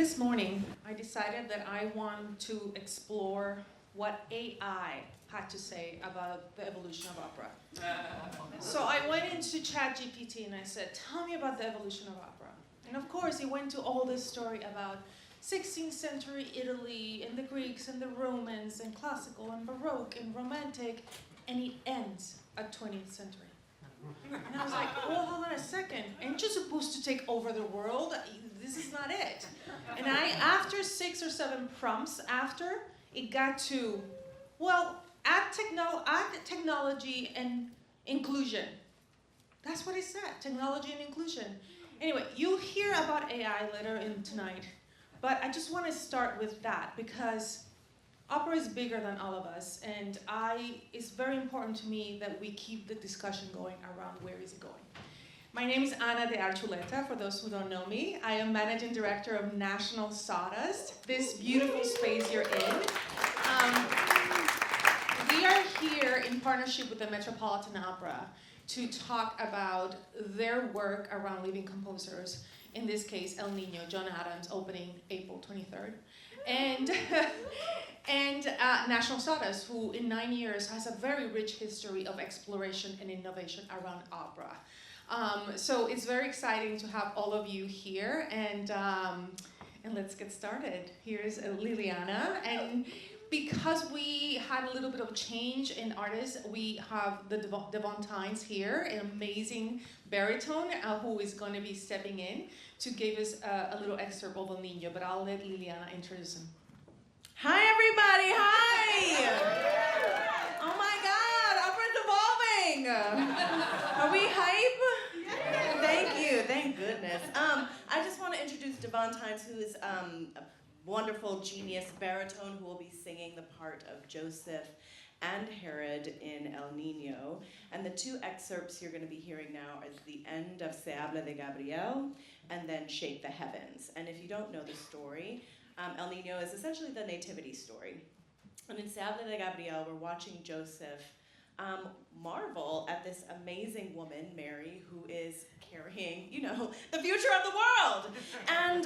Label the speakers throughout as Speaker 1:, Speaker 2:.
Speaker 1: This morning, I decided that I want to explore what AI had to say about the evolution of opera. So I went into ChatGPT and I said, tell me about the evolution of opera. And of course, he went to all this story about 16th century Italy and the Greeks and the Romans and classical and Baroque and Romantic, and it ends at 20th century. And I was like, oh, hold on a second. Ain't you supposed to take over the world? This is not it. And after 6 or 7 prompts after, it got to, well, add technology and inclusion. That's what it said, technology and inclusion. Anyway, you'll hear about AI later in tonight, but I just want to start with that because opera is bigger than all of us, and it's very important to me that we keep the discussion going around where is it going. My name is Ana de Archuleta, for those who don't know me. I am Managing Director of National Sawdust, this beautiful space you're in. We are here in partnership with the Metropolitan Opera to talk about their work around living composers, in this case, El Niño, John Adams, opening April 23rd. And National Sawdust, who in 9 years has a very rich history of exploration and innovation around opera. So it's very exciting to have all of you here, and let's get started. Here's Lileana, and because we had a little bit of change in artists, we have the Davóne here, an amazing baritone who is going to be stepping in to give us a little excerpt of El Niño, but I'll let Lileana introduce him.
Speaker 2: Hi, everybody. Hi. Oh, my God. Opera's evolving. Are we hype? Thank you. Thank goodness. I just want to introduce Davóne, who is a wonderful genius baritone who will be singing the part of Joseph and Herod in El Niño. And the 2 excerpts you're going to be hearing now is the end of Se habla de Gabriel and then Shake the Heavens. And if you don't know the story, El Niño is essentially the nativity story. And in Se habla de Gabriel, we're watching Joseph marvel at this amazing woman, Mary, who is carrying, the future of the world. And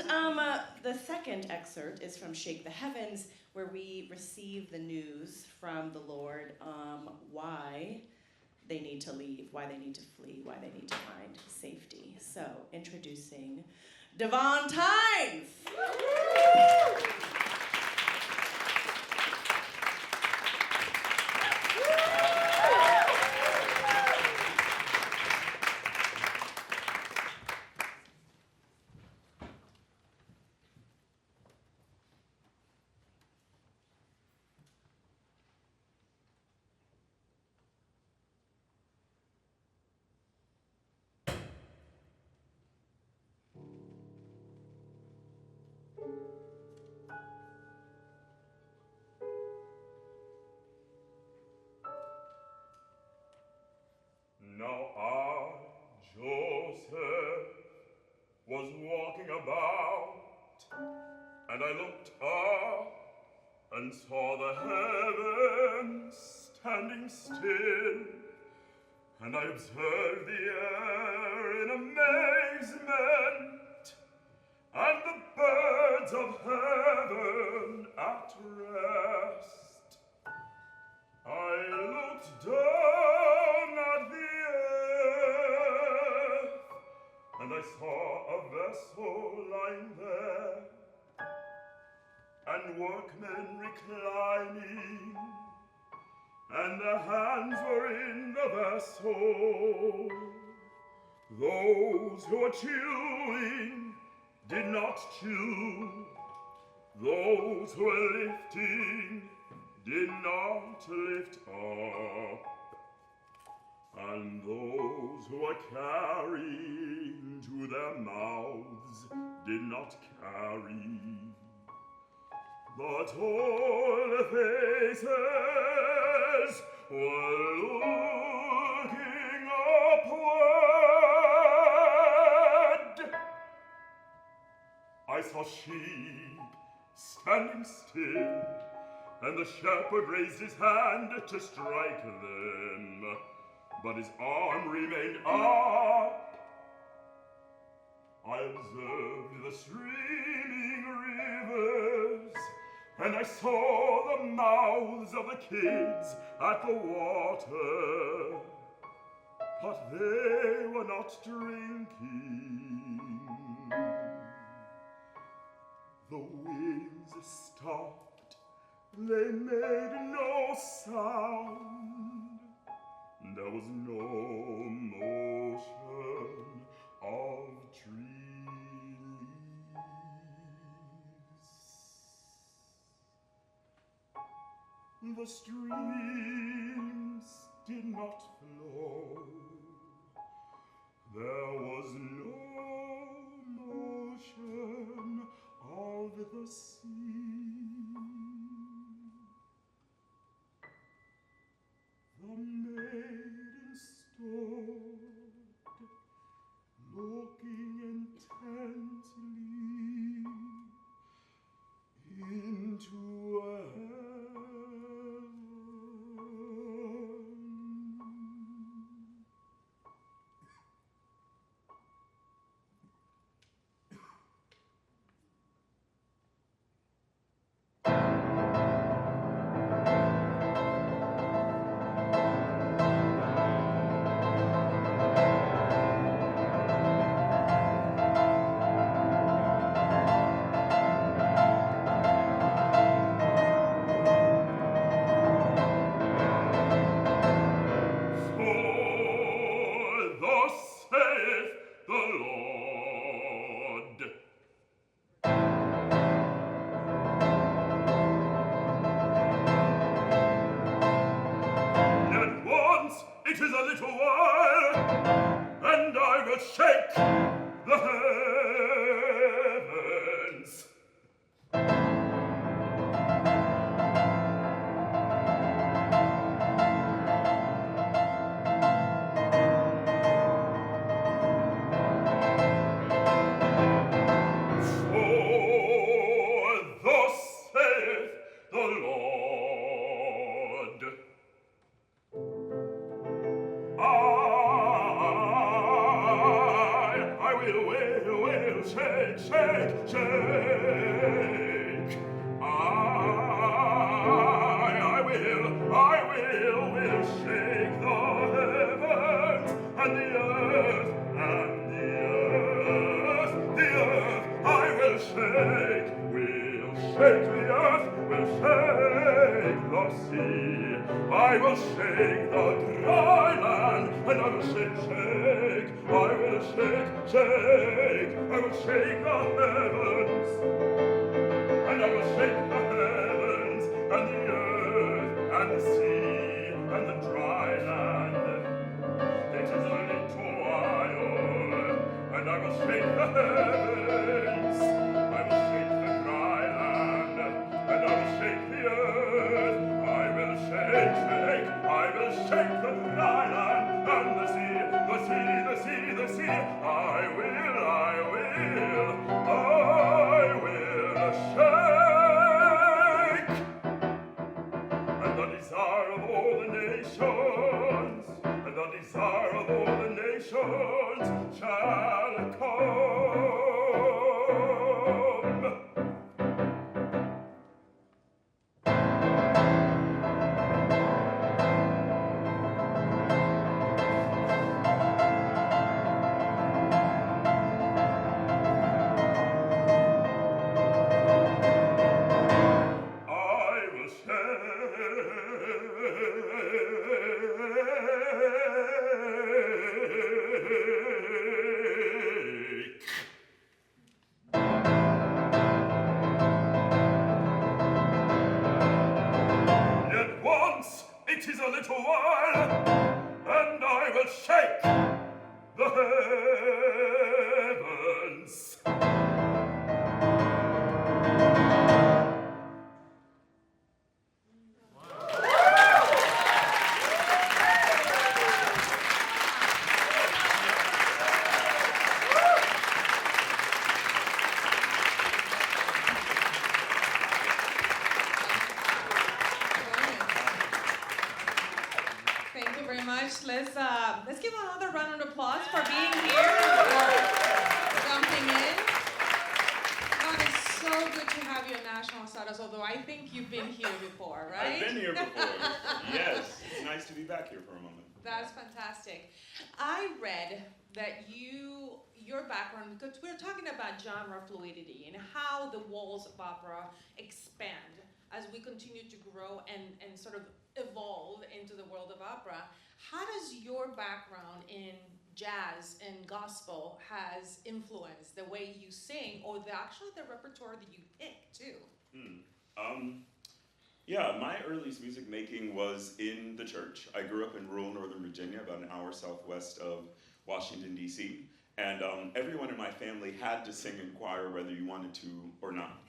Speaker 2: the second excerpt is from Shake the Heavens, where we receive the news from the Lord why they need to leave, why they need to flee, why they need to find safety. So, introducing Davóne.
Speaker 3: Now I, Joseph, was walking about, and I looked up and saw the heavens standing still, and I observed the air in amazement, and the birds of heaven at rest. I looked down at the earth, and I saw a vessel lying there, and workmen reclining, and their hands were in the vessel. Those who were chewing did not chew, those who were lifting did not lift up, and those who were carrying to their mouths did not carry. But all the faces were looking upward. I saw sheep standing still, and the shepherd raised his hand to strike them, but his arm remained up. I observed the streaming and I saw the mouths of the kids at the water, but they were not drinking. The waves stopped, they made no sound. There was no motion of tree leaves. The streams did not flow. There was no motion of the sea. The maiden stood, looking intently into heaven.
Speaker 1: Let's give another round of applause for being here and for jumping in. God is so good to have you at National Sawdust, although I think you've been here before, right?
Speaker 4: I've been here before. Yes, it's nice to be back here for a moment.
Speaker 1: That's fantastic. I read that your background, because we're talking about genre fluidity and how the walls of opera expand as we continue to grow and sort of evolve into the world of opera. How does your background in jazz and gospel has influenced the way you sing, or actually the repertoire that you pick too?
Speaker 4: Yeah, my earliest music making was in the church. I grew up in rural Northern Virginia, about an hour southwest of Washington, D.C. And everyone in my family had to sing in choir whether you wanted to or not.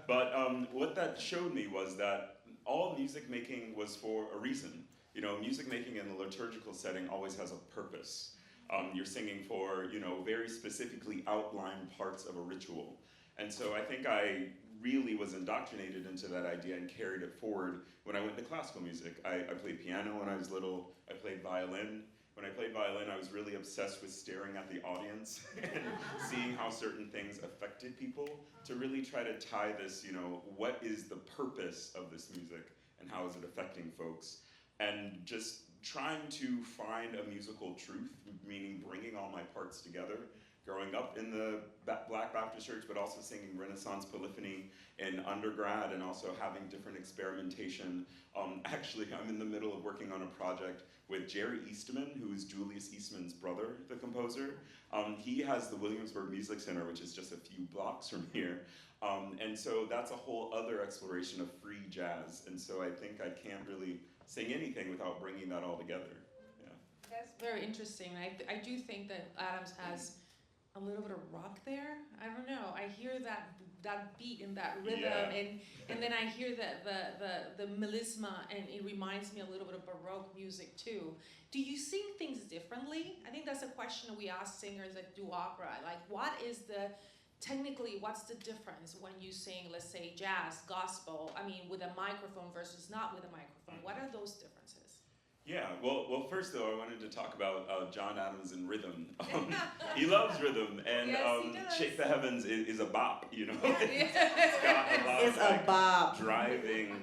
Speaker 4: But what that showed me was that all music making was for a reason. You know, music making in a liturgical setting always has a purpose. You're singing for, you know, very specifically outlined parts of a ritual. And so I think I really was indoctrinated into that idea and carried it forward when I went to classical music. I played piano when I was little. I played violin. When I played violin, I was really obsessed with staring at the audience and seeing how certain things affected people, to really try to tie this, you know, what is the purpose of this music and how is it affecting folks? And just trying to find a musical truth, meaning bringing all my parts together. Growing up in the Black Baptist Church, but also singing Renaissance polyphony in undergrad, and also having different experimentation. Actually, I'm in the middle of working on a project with Jerry Eastman, who is Julius Eastman's brother, the composer. He has the Williamsburg Music Center, which is just a few blocks from here. And so that's a whole other exploration of free jazz. And so I think I can't really sing anything without bringing that all together. Yeah.
Speaker 1: That's very interesting. I do think that Adams has a little bit of rock there. I don't know. I hear that beat and that rhythm, and then I hear the melisma, and it reminds me a little bit of Baroque music too. Do you sing things differently? I think that's a question that we ask singers that do opera. Like, what's the difference when you sing, let's say, jazz, gospel, I mean, with a microphone versus not with a microphone? What are those differences?
Speaker 4: Yeah, well, first though, I wanted to talk about John Adams and rhythm. He loves rhythm, and
Speaker 1: yes, he does.
Speaker 4: Shake the Heavens is a bop, you know?
Speaker 1: It's
Speaker 4: got a lot
Speaker 2: It's
Speaker 4: of,
Speaker 2: a bop.
Speaker 4: driving,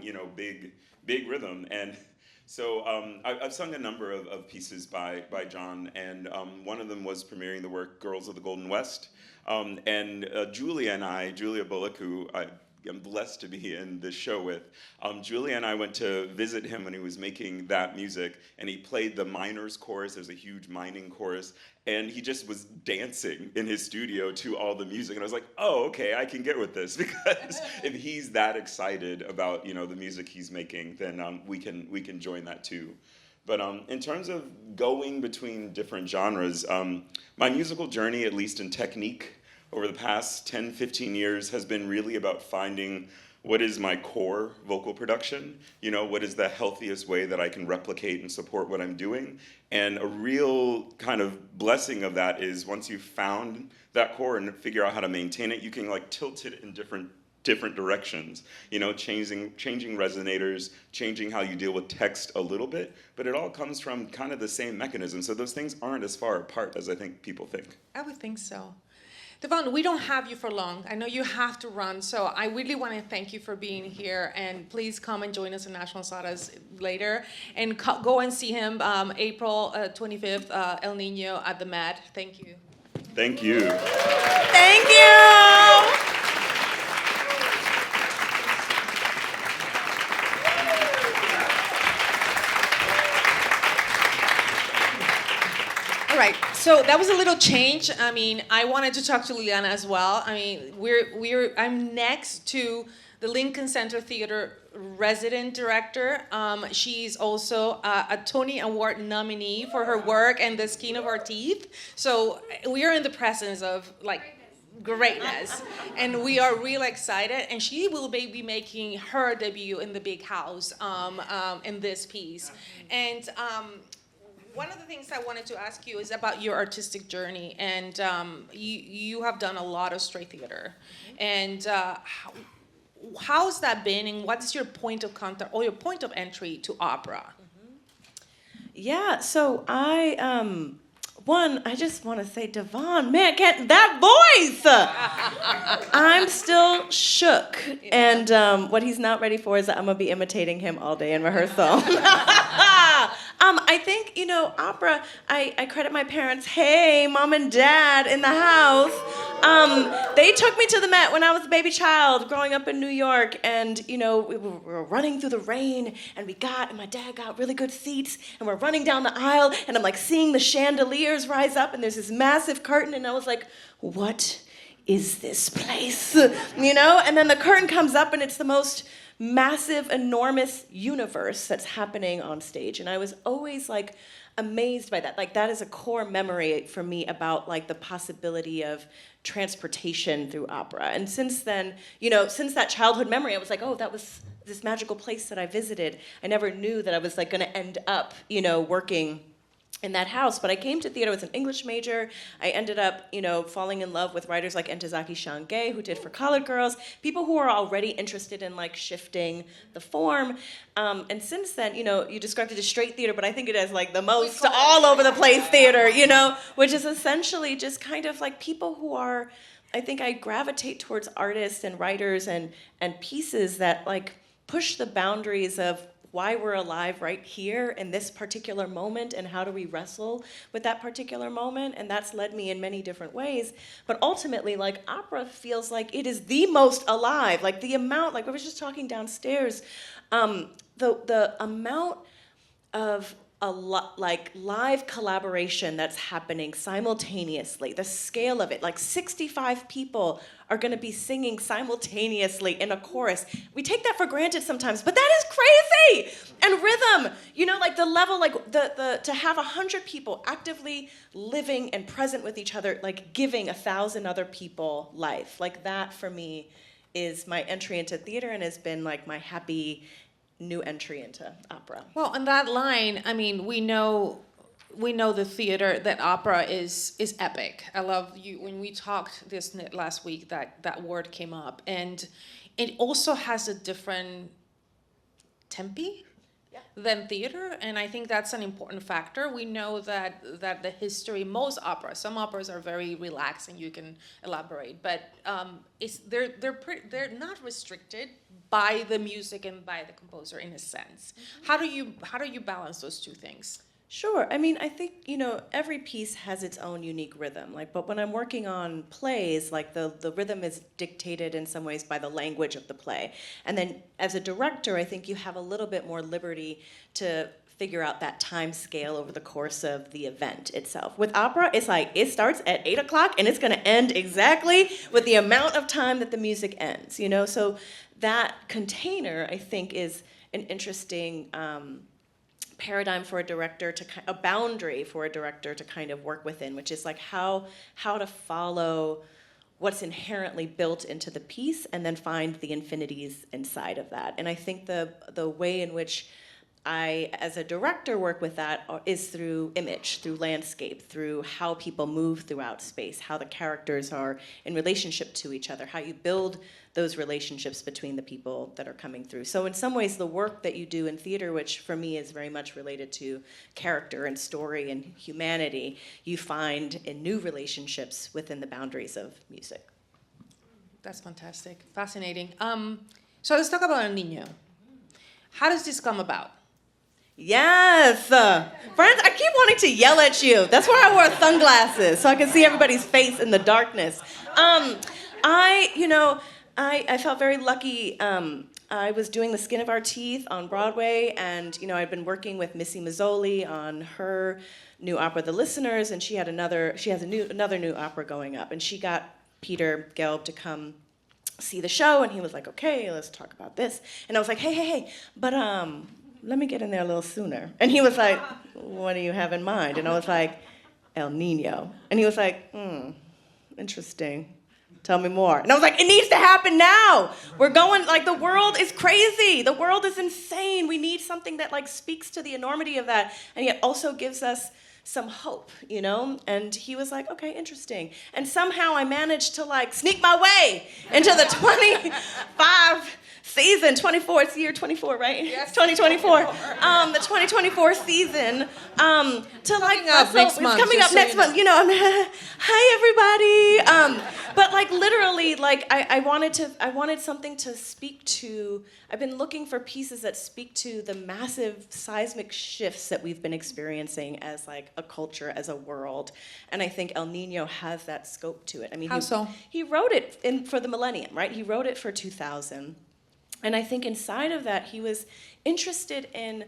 Speaker 4: you know, big rhythm. And so I've sung a number of pieces by John, and one of them was premiering the work Girls of the Golden West. And Julia Bullock, who I'm blessed to be in this show with. Julia and I went to visit him when he was making that music, and he played the miners chorus. There's a huge mining chorus, and he just was dancing in his studio to all the music. And I was like, oh, okay, I can get with this, because if he's that excited about, you know, the music he's making, then we can join that too. But in terms of going between different genres, my musical journey, at least in technique, over the past 10, 15 years has been really about finding what is my core vocal production, you know, what is the healthiest way that I can replicate and support what I'm doing. And a real kind of blessing of that is once you've found that core and figure out how to maintain it, you can like tilt it in different directions, you know, changing resonators, changing how you deal with text a little bit, but it all comes from kind of the same mechanism. So those things aren't as far apart as I think people think.
Speaker 1: I would think so. Davóne, we don't have you for long. I know you have to run, so I really want to thank you for being here, and please come and join us in National Sawdust later, and go and see him April 25th, El Niño at the Met. Thank you.
Speaker 4: Thank you.
Speaker 2: Thank you.
Speaker 1: All right, so that was a little change. I mean, I wanted to talk to Lileana as well. I mean, I'm next to the Lincoln Center Theater resident director. She's also a Tony Award nominee for her work and The Skin of Our Teeth. So we are in the presence of like greatness, and we are really excited. And she will be making her debut in the big house in this piece. And one of the things I wanted to ask you is about your artistic journey, and you have done a lot of straight theater, and how's that been, and what is your point of contact or your point of entry to opera?
Speaker 2: Yeah, so I just want to say, Davóne, man, that voice! I'm still shook. And what he's not ready for is that I'm going to be imitating him all day in rehearsal. I think, opera, I credit my parents. Hey, mom and dad in the house. They took me to the Met when I was a baby child growing up in New York. And, we were running through the rain. And my dad got really good seats. And we're running down the aisle. And I'm like seeing the chandeliers rise up. And there's this massive curtain. And I was like, what is this place? And then the curtain comes up and it's the most massive, enormous universe that's happening on stage. And I was always like amazed by that. Like that is a core memory for me about like the possibility of transportation through opera. And since then, since that childhood memory, I was like, oh, that was this magical place that I visited. I never knew that I was like gonna end up, working in that house. But I came to theater with an English major. I ended up, falling in love with writers like Ntozake Shange, who did For Colored Girls, people who are already interested in like shifting the form. And since then, you described it as straight theater, but I think it as like the most all over the place theater, which is essentially just kind of like people who are, I think I gravitate towards artists and writers and pieces that like push the boundaries of why we're alive right here in this particular moment and how do we wrestle with that particular moment. And that's led me in many different ways. But ultimately, like opera feels like it is the most alive. Like the amount, like we were just talking downstairs, the amount of like live collaboration that's happening simultaneously, the scale of it, like 65 people are gonna be singing simultaneously in a chorus. We take that for granted sometimes, but that is crazy! And rhythm, like the level, like to have 100 people actively living and present with each other, like giving 1,000 other people life. Like that for me is my entry into theater and has been like my happy new entry into opera.
Speaker 1: Well, on that line, I mean, we know the theater, that opera is epic. I love you when we talked last week that word came up, and it also has a different tempi than theater, and I think that's an important factor. We know that the history, some operas are very relaxed, and you can elaborate, but they're not restricted by the music and by the composer in a sense. How do you balance those two things?
Speaker 2: Sure. I mean, I think, every piece has its own unique rhythm. But when I'm working on plays, like the rhythm is dictated in some ways by the language of the play. And then as a director, I think you have a little bit more liberty to figure out that time scale over the course of the event itself. With opera, it's like it starts at 8 o'clock and it's gonna end exactly with the amount of time that the music ends, So that container, I think, is an interesting paradigm for a director a boundary for a director to kind of work within, which is like how to follow what's inherently built into the piece and then find the infinities inside of that. And I think the way in which I, as a director, work with that is through image, through landscape, through how people move throughout space, how the characters are in relationship to each other, how you build those relationships between the people that are coming through. So in some ways, the work that you do in theater, which for me is very much related to character and story and humanity, you find in new relationships within the boundaries of music.
Speaker 1: That's fantastic, fascinating. So let's talk about El Niño. How does this come about?
Speaker 2: Yes. Friends, I keep wanting to yell at you. That's why I wore sunglasses, so I can see everybody's face in the darkness. I felt very lucky. I was doing The Skin of Our Teeth on Broadway, and I'd been working with Missy Mazzoli on her new opera, The Listeners, and she has another new opera going up, and she got Peter Gelb to come see the show, and he was like, okay, let's talk about this. And I was like, hey, but let me get in there a little sooner. And he was like, what do you have in mind? And I was like, El Niño. And he was like, interesting. Tell me more. And I was like, it needs to happen now. We're going, like, the world is crazy. The world is insane. We need something that, like, speaks to the enormity of that and yet also gives us some hope, And he was like, okay, interesting. And somehow I managed to, like, sneak my way into the 25 season 24. It's year 24, right?
Speaker 1: Yes.
Speaker 2: 2024. The 2024 season. To like
Speaker 1: Coming up next
Speaker 2: it's
Speaker 1: month,
Speaker 2: coming
Speaker 1: just
Speaker 2: up
Speaker 1: so
Speaker 2: next
Speaker 1: you know.
Speaker 2: month. You know, hi everybody. But like literally, like I wanted something to speak to. I've been looking for pieces that speak to the massive seismic shifts that we've been experiencing as like a culture, as a world, and I think El Niño has that scope to it. I mean,
Speaker 1: How so?
Speaker 2: He wrote it for the millennium, right? He wrote it for 2000, and I think inside of that he was interested in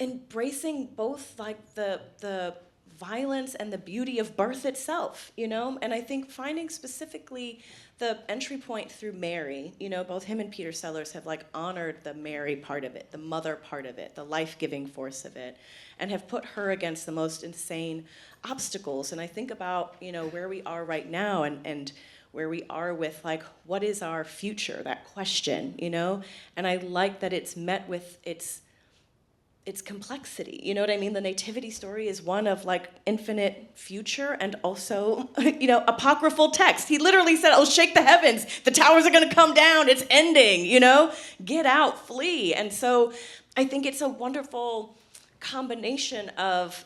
Speaker 2: embracing both like the violence and the beauty of birth itself, you know? And I think finding specifically the entry point through Mary, you know, both him and Peter Sellers have like honored the Mary part of it, the mother part of it, the life-giving force of it, and have put her against the most insane obstacles. And I think about, you know, where we are right now and where we are with like, what is our future, that question, you know? And I like that it's met with its complexity, you know what I mean? The nativity story is one of like infinite future and also, you know, apocryphal text. He literally said, "Oh, shake the heavens, the towers are gonna come down, it's ending, you know? Get out, flee." And so I think it's a wonderful combination of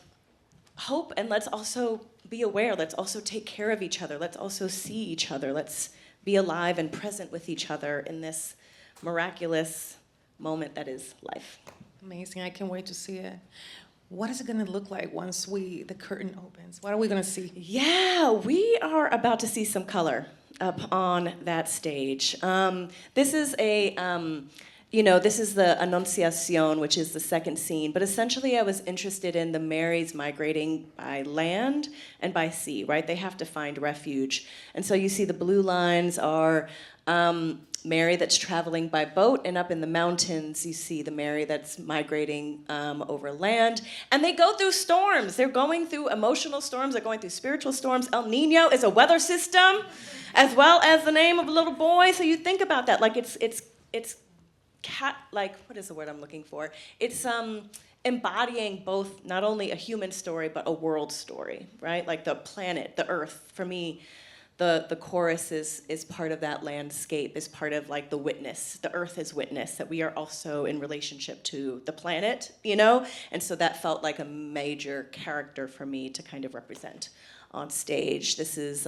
Speaker 2: hope and let's also be aware, let's also take care of each other, let's also see each other, let's be alive and present with each other in this miraculous moment that is life.
Speaker 1: Amazing. I can't wait to see it. What is it going to look like once the curtain opens? What are we going to see?
Speaker 2: Yeah, we are about to see some color up on that stage. This is this is the Annunciación, which is the second scene. But essentially, I was interested in the Marys migrating by land and by sea, right? They have to find refuge. And so you see the blue lines are Mary that's traveling by boat, and up in the mountains you see the Mary that's migrating over land. And they go through storms. They're going through emotional storms. They're going through spiritual storms. El Niño is a weather system, as well as the name of a little boy. So you think about that, like it's like, what is the word I'm looking for? It's embodying both not only a human story but a world story, right? Like the planet, the earth. For me, the chorus is part of that landscape, is part of like the witness. The earth is witness, that we are also in relationship to the planet, you know? And so that felt like a major character for me to kind of represent on stage. This is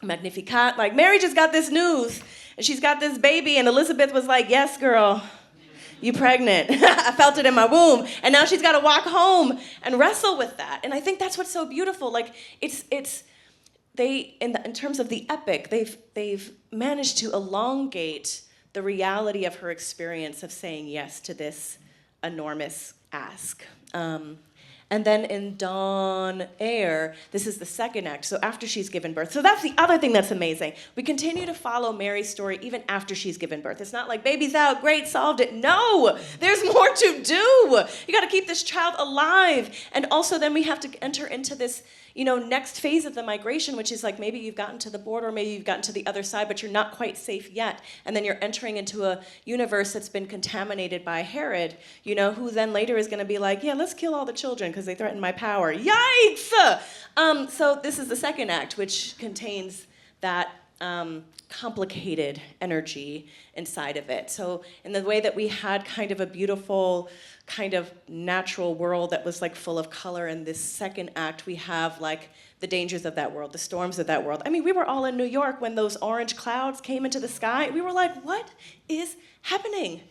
Speaker 2: Magnificat. Like, Mary just got this news, and she's got this baby, and Elizabeth was like, "Yes, girl, you pregnant." I felt it in my womb. And now she's got to walk home and wrestle with that. And I think that's what's so beautiful. Like, in terms of the epic, they've managed to elongate the reality of her experience of saying yes to this enormous ask. And then in Dawn Air, this is the second act, so after she's given birth. So that's the other thing that's amazing. We continue to follow Mary's story even after she's given birth. It's not like, baby's out, great, solved it. No, there's more to do. You gotta keep this child alive. And also then we have to enter into this, you know, next phase of the migration, which is like maybe you've gotten to the border, maybe you've gotten to the other side, but you're not quite safe yet. And then you're entering into a universe that's been contaminated by Herod, you know, who then later is gonna be like, yeah, let's kill all the children because they threaten my power. Yikes! So this is the second act, which contains that complicated energy inside of it. So in the way that we had kind of a beautiful kind of natural world that was like full of color, in this second act we have like the dangers of that world, the storms of that world. I mean, we were all in New York when those orange clouds came into the sky. We were like, what is happening?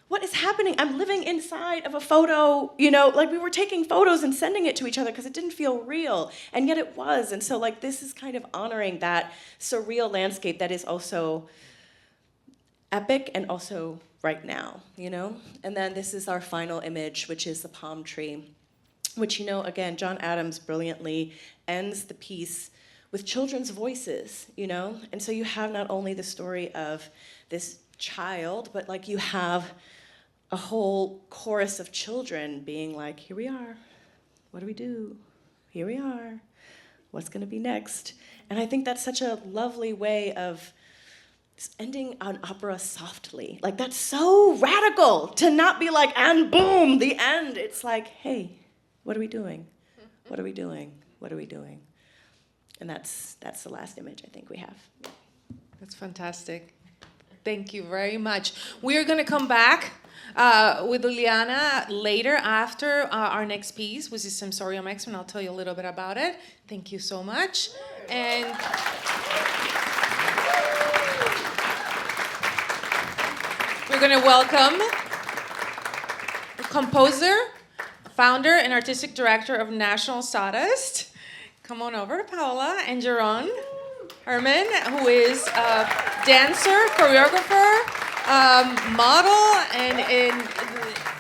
Speaker 2: What is happening? I'm living inside of a photo, you know, like we were taking photos and sending it to each other because it didn't feel real, and yet it was. And so like this is kind of honoring that surreal landscape that is also epic and also right now, you know? And then this is our final image, which is the palm tree, which, you know, again, John Adams brilliantly ends the piece with children's voices, you know? And so you have not only the story of this child, but like you have a whole chorus of children being like, here we are, what do we do? Here we are, what's gonna be next? And I think that's such a lovely way of ending an opera softly. Like, that's so radical to not be like, and boom, the end. It's like, hey, what are we doing? What are we doing? What are we doing? And that's the last image I think we have.
Speaker 1: That's fantastic. Thank you very much. We're going to come back with Lileana later after our next piece, which is Sensorium X, and I'll tell you a little bit about it. Thank you so much. And we're going to welcome the composer, founder, and artistic director of National Sawdust. Come on over, Paola, and Jerron Herman, who is a dancer, choreographer, model, and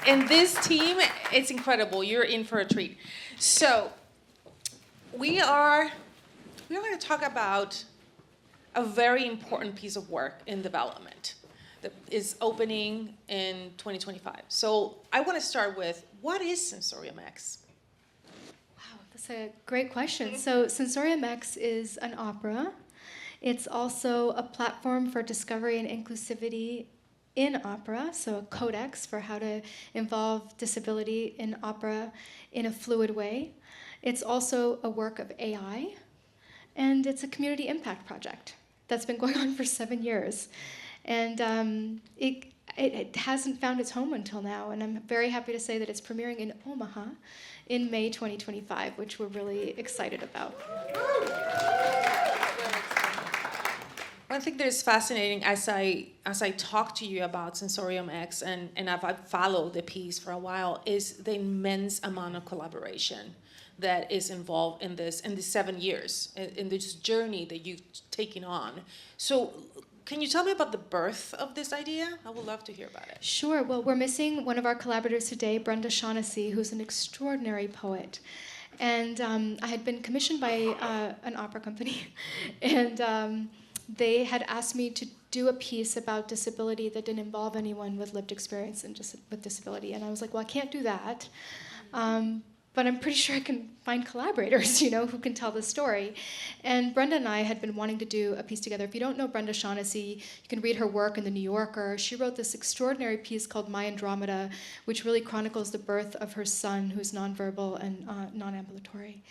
Speaker 1: in this team, it's incredible. You're in for a treat. So, we're going to talk about a very important piece of work in development that is opening in 2025. So, I want to start with, what is Sensorium X?
Speaker 5: That's a great question. So Sensorium X is an opera. It's also a platform for discovery and inclusivity in opera, so a codex for how to involve disability in opera in a fluid way. It's also a work of AI, and it's a community impact project that's been going on for 7 years. And it hasn't found its home until now, and I'm very happy to say that it's premiering in Omaha in May 2025, which we're really excited about.
Speaker 1: One thing that is fascinating as I talk to you about Sensorium X, and I've followed the piece for a while, is the immense amount of collaboration that is involved in this 7 years, in this journey that you've taken on. So can you tell me about the birth of this idea? I would love to hear about it.
Speaker 5: Sure. Well, we're missing one of our collaborators today, Brenda Shaughnessy, who's an extraordinary poet. And I had been commissioned by an opera company, and they had asked me to do a piece about disability that didn't involve anyone with lived experience and just with disability. And I was like, well, I can't do that. But I'm pretty sure I can find collaborators, who can tell the story. And Brenda and I had been wanting to do a piece together. If you don't know Brenda Shaughnessy, you can read her work in The New Yorker. She wrote this extraordinary piece called My Andromeda, which really chronicles the birth of her son, who's nonverbal and non-ambulatory.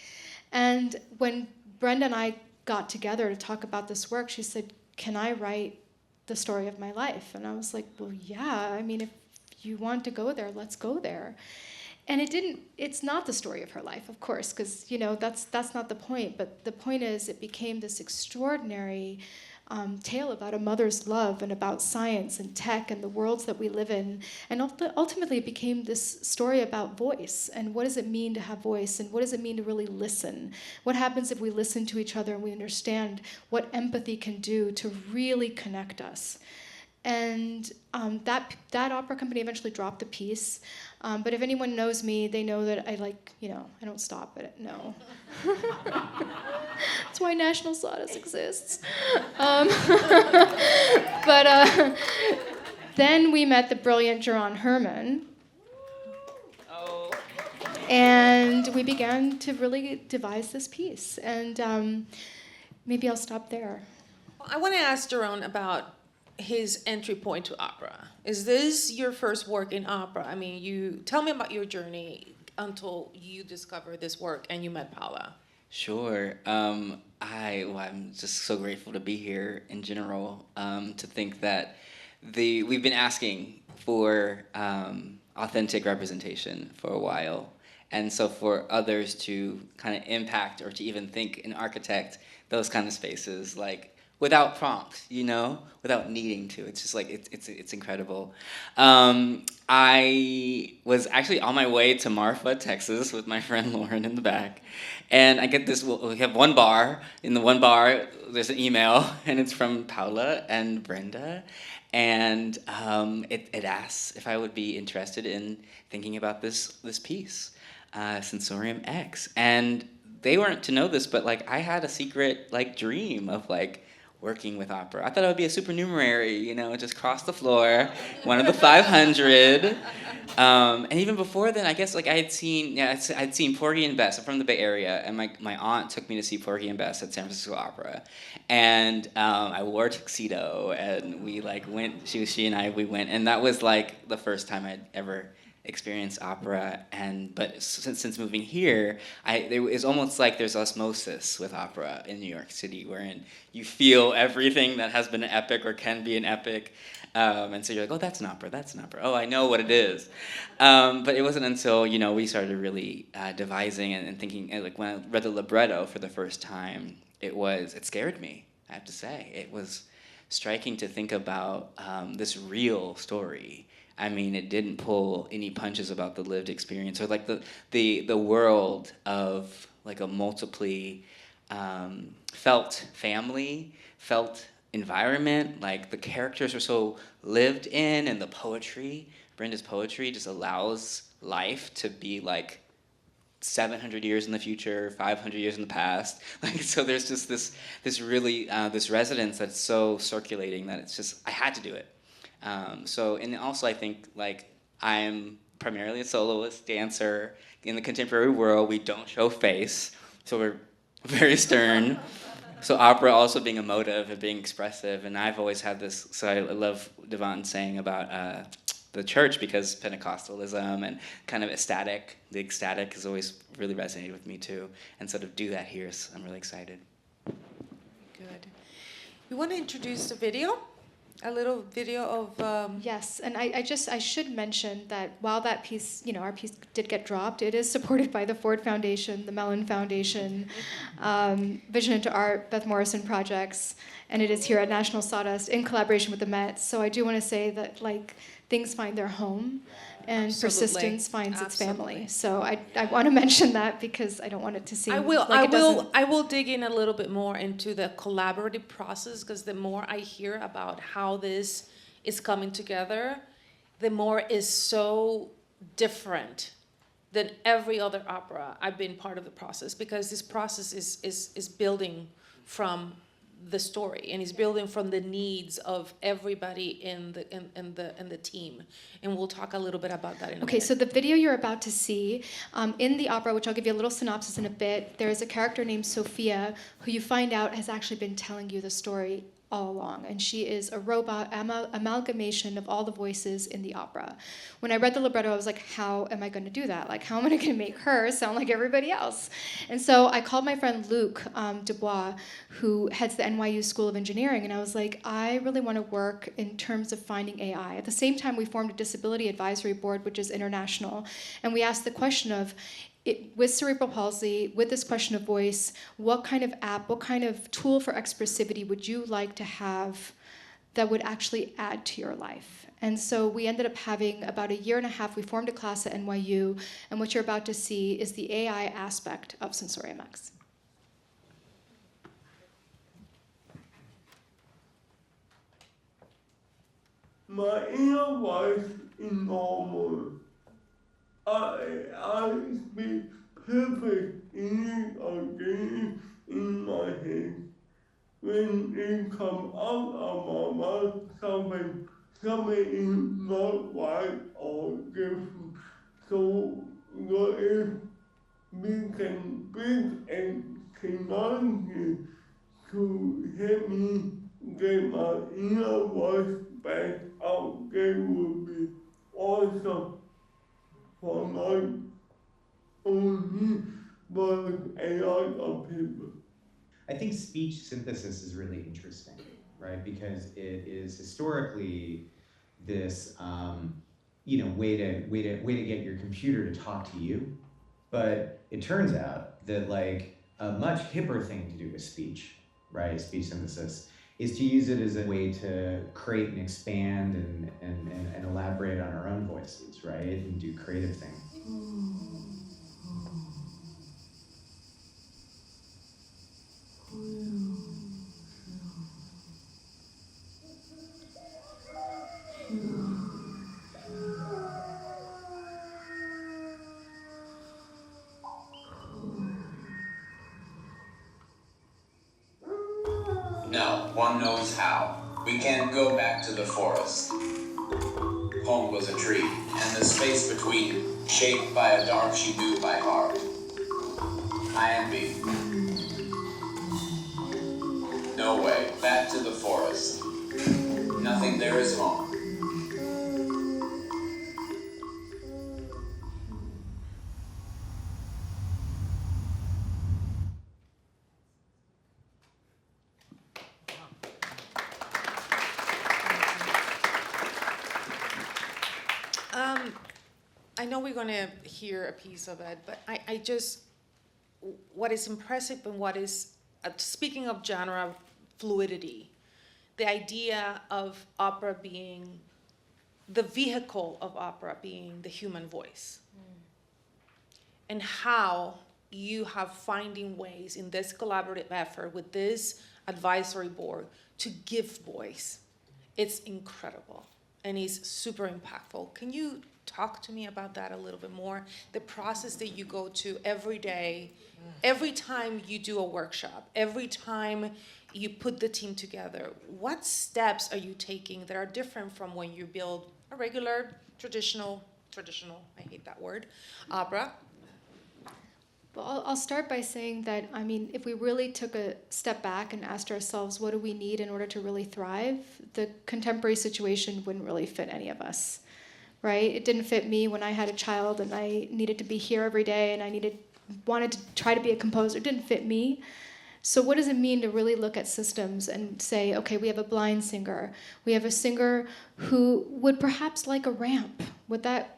Speaker 5: And when Brenda and I got together to talk about this work, she said, can I write the story of my life? And I was like, well, yeah. I mean, if you want to go there, let's go there. And it's not the story of her life, of course, because, that's not the point. But the point is it became this extraordinary tale about a mother's love and about science and tech and the worlds that we live in. And ultimately it became this story about voice and what does it mean to have voice and what does it mean to really listen? What happens if we listen to each other and we understand what empathy can do to really connect us? And that opera company eventually dropped the piece. But if anyone knows me, they know that I I don't stop at it, no. That's why National Sawdust exists. But then we met the brilliant Jerron Herman. Oh. And we began to really devise this piece. And maybe I'll stop there.
Speaker 1: I want to ask Jerron about his entry point to opera. Is this your first work in opera? I mean, you tell me about your journey until you discovered this work and you met Paola.
Speaker 6: Sure. I'm just so grateful to be here in general, to think that we've been asking for authentic representation for a while. And so for others to kind of impact or to even think and architect those kind of spaces, like without prompt, without needing to. It's just like, it's incredible. I was actually on my way to Marfa, Texas with my friend Lauren in the back. And I get this, we have one bar. In the one bar, there's an email, and it's from Paola and Brenda. And it asks if I would be interested in thinking about this piece, Sensorium X. And they weren't to know this, but I had a secret dream of working with opera. I thought I would be a supernumerary, just cross the floor, one of the 500. And even before then, I guess I'd seen Porgy and Bess. I'm from the Bay Area, and my aunt took me to see Porgy and Bess at San Francisco Opera. And I wore a tuxedo, and we went, she and I, we went, and that was the first time I'd ever experience opera, but since moving here, it's almost like there's osmosis with opera in New York City, wherein you feel everything that has been an epic or can be an epic, and so you're like, oh, that's an opera, oh, I know what it is. But it wasn't until we started really devising and thinking, and like when I read the libretto for the first time, it scared me, I have to say. It was striking to think about this real story. I mean, it didn't pull any punches about the lived experience or like the world of like a multiply felt family, felt environment. Like the characters are so lived in, and the poetry, Brenda's poetry just allows life to be like 700 years in the future, 500 years in the past. Like, so there's just this really this resonance that's so circulating that it's just, I had to do it. And also I think like I'm primarily a soloist dancer. In the contemporary world, we don't show face, so we're very stern. So opera also being emotive and being expressive, and I've always had this, so I love Davóne saying about the church, because Pentecostalism and kind of the ecstatic has always really resonated with me too, and sort of do that here, so I'm really excited.
Speaker 2: Good. You want to introduce the video? A little video of...
Speaker 5: Yes, and I should mention that while that piece, our piece did get dropped, it is supported by the Ford Foundation, the Mellon Foundation, Vision into Art, Beth Morrison Projects, and it is here at National Sawdust in collaboration with the Met. So I do want to say that like things find their home, and
Speaker 2: Absolutely.
Speaker 5: persistence finds its
Speaker 2: Absolutely.
Speaker 5: family. So I want to mention that because I don't want it to seem
Speaker 2: I will.
Speaker 5: like it doesn't.
Speaker 2: I will dig in a little bit more into the collaborative process, because the more I hear about how this is coming together, the more is so different than every other opera I've been part of the process, because this process is building from the story, and is building from the needs of everybody in the team, and we'll talk a little bit about that in a minute.
Speaker 5: So the video you're about to see, in the opera, which I'll give you a little synopsis in a bit, there is a character named Sophia who you find out has actually been telling you the story all along, and she is a robot amalgamation of all the voices in the opera. When I read the libretto, I was like, how am I going to do that? Like, how am I going to make her sound like everybody else? And so I called my friend Luc Dubois, who heads the NYU School of Engineering, and I was like, I really want to work in terms of finding AI. At the same time, we formed a disability advisory board, which is international, and we asked the question of, with cerebral palsy, with this question of voice, what kind of app, what kind of tool for expressivity would you like to have that would actually add to your life? And so we ended up having about 1.5 years, we formed a class at NYU, and what you're about to see is the AI aspect of Sensorium X.
Speaker 7: My inner voice is normal. I speak perfect English again in my head. When it comes out of my mouth, something is not right or different. So what if we can bring a technology to help me get my inner voice back out? That would be awesome. For not only, but a lot of people.
Speaker 8: I think speech synthesis is really interesting, right? Because it is historically this, way to get your computer to talk to you. But it turns out that like a much hipper thing to do with speech, right? Speech synthesis is to use it as a way to create and expand and elaborate on our own voices, right? And do creative things.
Speaker 9: No, one knows how. We can't go back to the forest. Home was a tree, and the space between, shaped by a dark she knew by heart. I envy. No way, back to the forest. Nothing there is home.
Speaker 1: know we're going to hear a piece of it, but I just, what is impressive and what is, speaking of genre fluidity, the idea of opera being, the vehicle of opera being the human voice. And how you have finding ways in this collaborative effort with this advisory board to give voice. It's incredible and it's super impactful. Can you talk to me about that a little bit more? The process that you go to every day, every time you do a workshop, every time you put the team together, what steps are you taking that are different from when you build a regular, traditional, I hate that word, opera?
Speaker 5: Well, I'll start by saying that, I mean, if we really took a step back and asked ourselves, what do we need in order to really thrive? The contemporary situation wouldn't really fit any of us, right? It didn't fit me when I had a child and I needed to be here every day and I wanted to try to be a composer. It didn't fit me. So what does it mean to really look at systems and say, okay, we have a blind singer. We have a singer who would perhaps like a ramp. Would that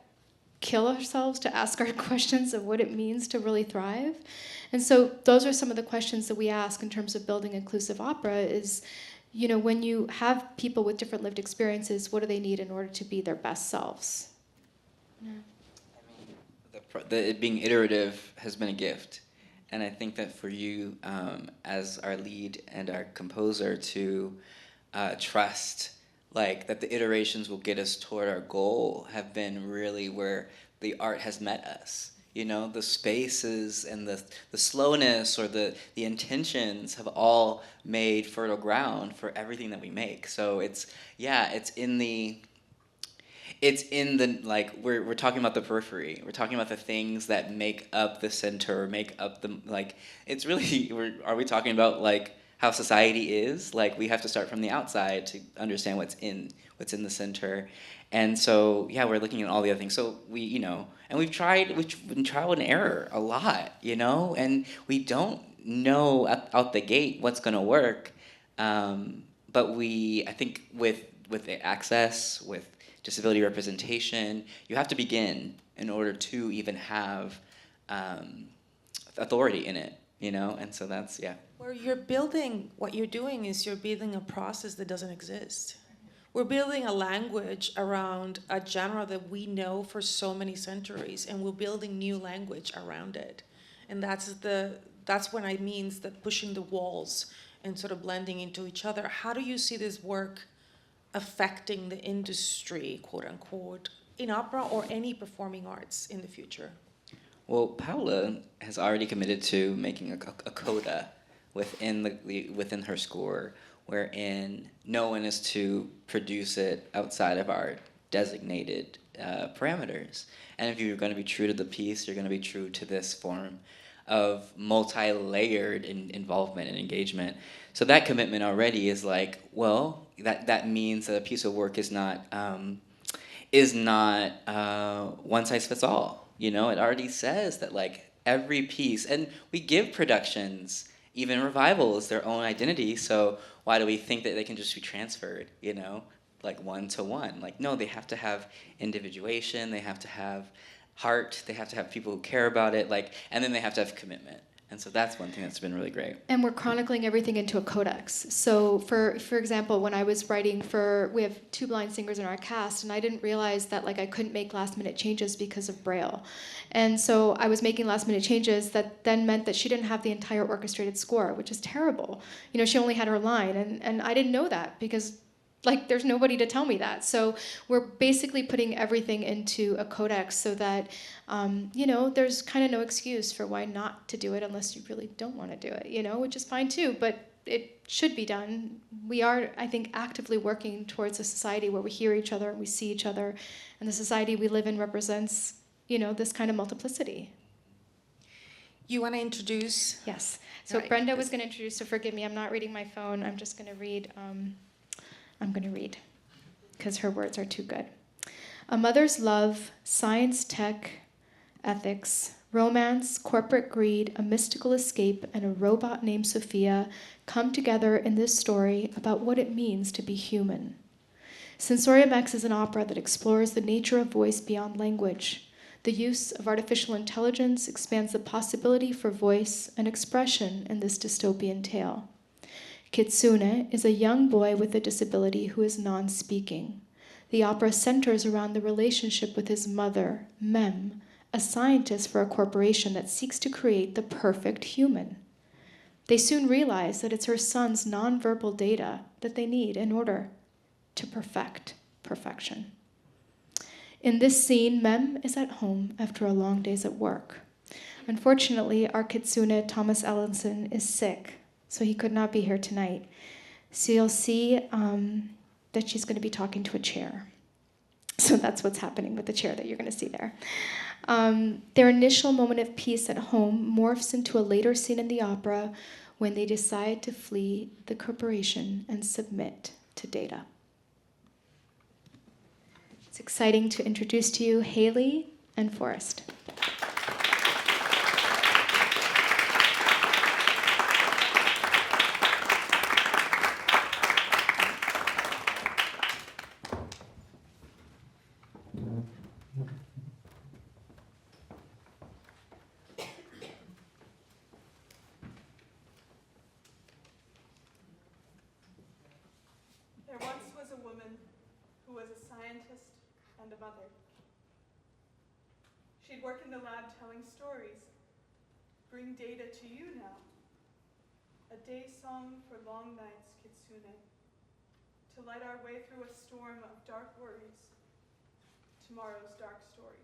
Speaker 5: kill ourselves to ask our questions of what it means to really thrive? And so those are some of the questions that we ask in terms of building inclusive opera is, you know, when you have people with different lived experiences, what do they need in order to be their best selves? Yeah.
Speaker 6: It being iterative has been a gift. And I think that for you, as our lead and our composer, to trust like that the iterations will get us toward our goal have been really where the art has met us. You know, the spaces and the slowness or the intentions have all made fertile ground for everything that we make. So it's in the like we're talking about the periphery. We're talking about the things that make up the center, make up the like. It's really are we talking about like how society is? Like we have to start from the outside to understand what's in the center, and so we're looking at all the other things. So we've been trial and error a lot, and we don't know out the gate what's going to work, but I think with the access, with disability representation, you have to begin in order to even have authority in it, and so that's
Speaker 1: Where what you're doing is you're building a process that doesn't exist. We're building a language around a genre that we know for so many centuries, and we're building new language around it. And that's when I means that pushing the walls and sort of blending into each other. How do you see this work affecting the industry, quote unquote, in opera or any performing arts in the future?
Speaker 6: Well, Paola has already committed to making a coda within her score, wherein no one is to produce it outside of our designated parameters. And if you're going to be true to the piece, you're going to be true to this form of multi-layered involvement and engagement. So that commitment already is like, well, that means that a piece of work is not one size fits all. It already says that like every piece, and we give productions, even revivals, their own identity. So why do we think that they can just be transferred? Like one to one. Like no, they have to have individuation. They have to have heart. They have to have people who care about it. And then they have to have commitment. And so that's one thing that's been really great.
Speaker 5: And we're chronicling everything into a codex. So for example, when I was writing we have 2 blind singers in our cast, and I didn't realize that I couldn't make last minute changes because of Braille. And so I was making last minute changes that then meant that she didn't have the entire orchestrated score, which is terrible. She only had her line, and I didn't know that because there's nobody to tell me that. So we're basically putting everything into a codex so that, there's kind of no excuse for why not to do it unless you really don't want to do it, which is fine too, but it should be done. We are, I think, actively working towards a society where we hear each other and we see each other, and the society we live in represents, this kind of multiplicity.
Speaker 1: You want to introduce?
Speaker 5: Yes. So right. Brenda was going to introduce, so forgive me, I'm not reading my phone. I'm just going to read. I'm going to read because her words are too good. A mother's love, science, tech, ethics, romance, corporate greed, a mystical escape, and a robot named Sophia come together in this story about what it means to be human. Sensorium X is an opera that explores the nature of voice beyond language, The use of artificial intelligence expands the possibility for voice and expression in this dystopian tale. Kitsune is a young boy with a disability who is non-speaking. The opera centers around the relationship with his mother, Mem, a scientist for a corporation that seeks to create the perfect human. They soon realize that it's her son's nonverbal data that they need in order to perfect perfection. In this scene, Mem is at home after a long day's at work. Unfortunately, our Kitsune, Thomas Ellenson, is sick, so he could not be here tonight. So you'll see that she's going to be talking to a chair. So that's what's happening with the chair that you're going to see there. Their initial moment of peace at home morphs into a later scene in the opera when they decide to flee the corporation and submit to data. It's exciting to introduce to you Hailey and Forrest.
Speaker 10: There once was a woman who was a scientist and a mother. She'd work in the lab telling stories. Bring data to you now. A day song for long nights, Kitsune. To light our way through a storm of dark worries. Tomorrow's dark stories.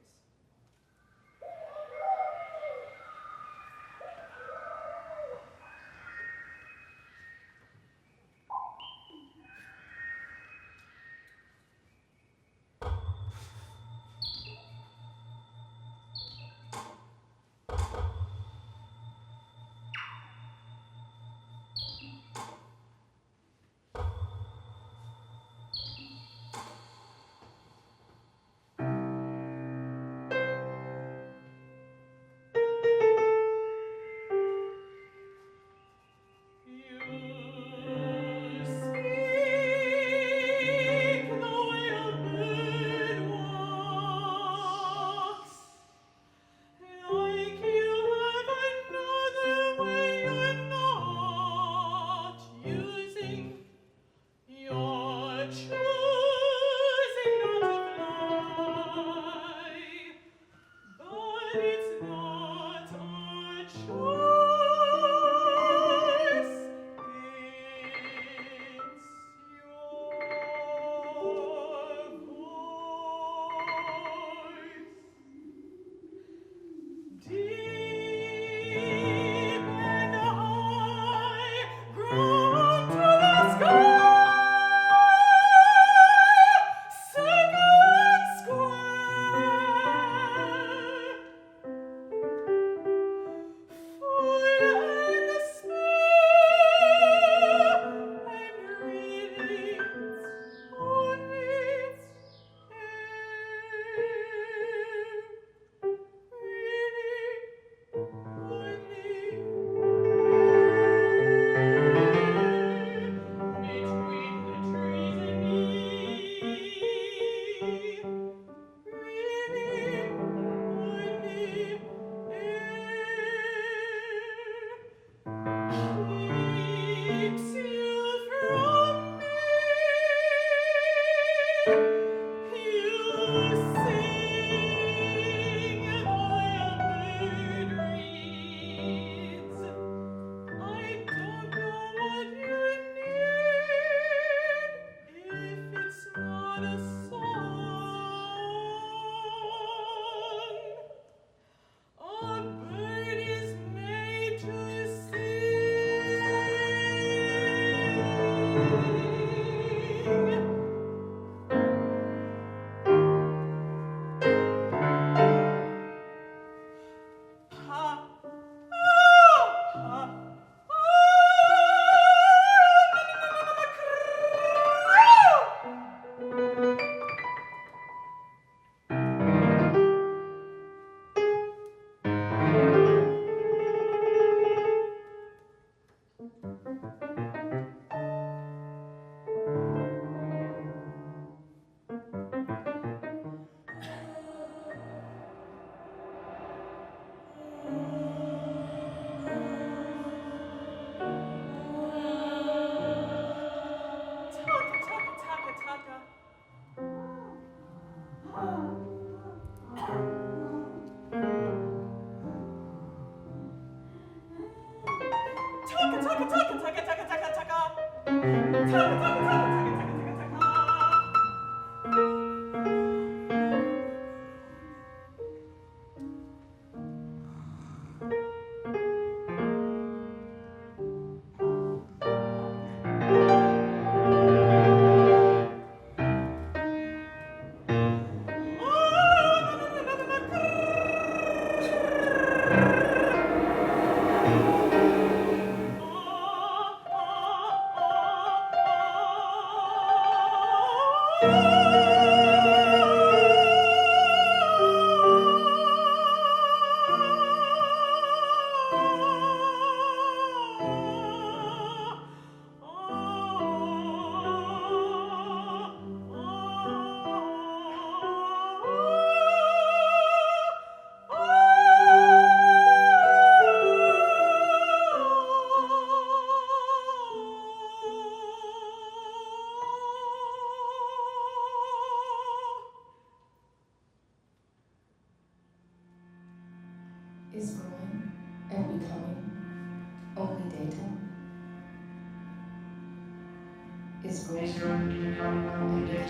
Speaker 11: Is growing and becoming only data?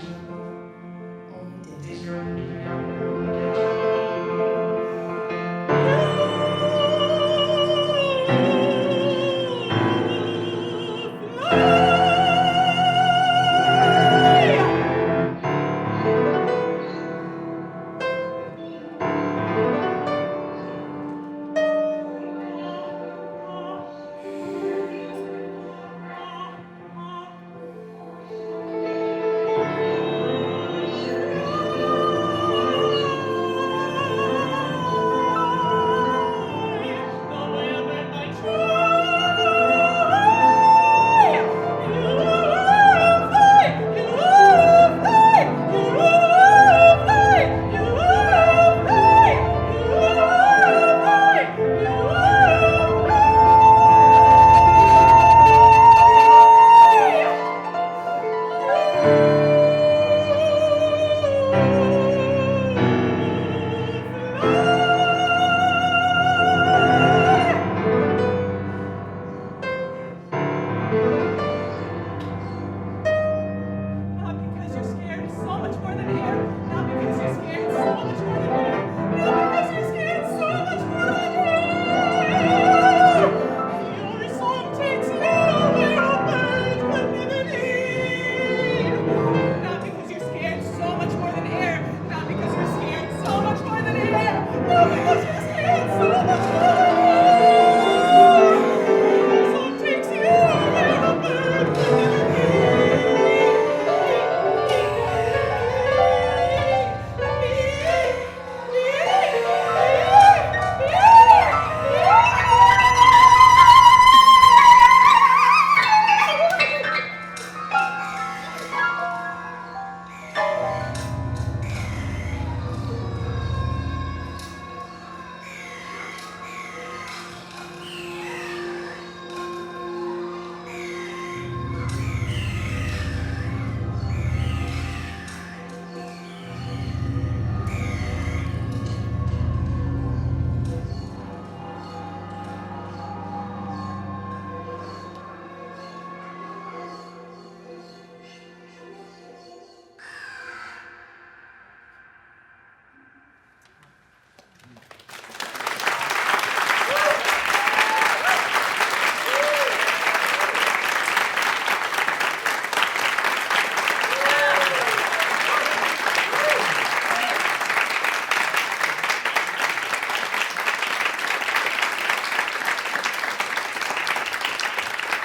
Speaker 11: Is growing and becoming only data?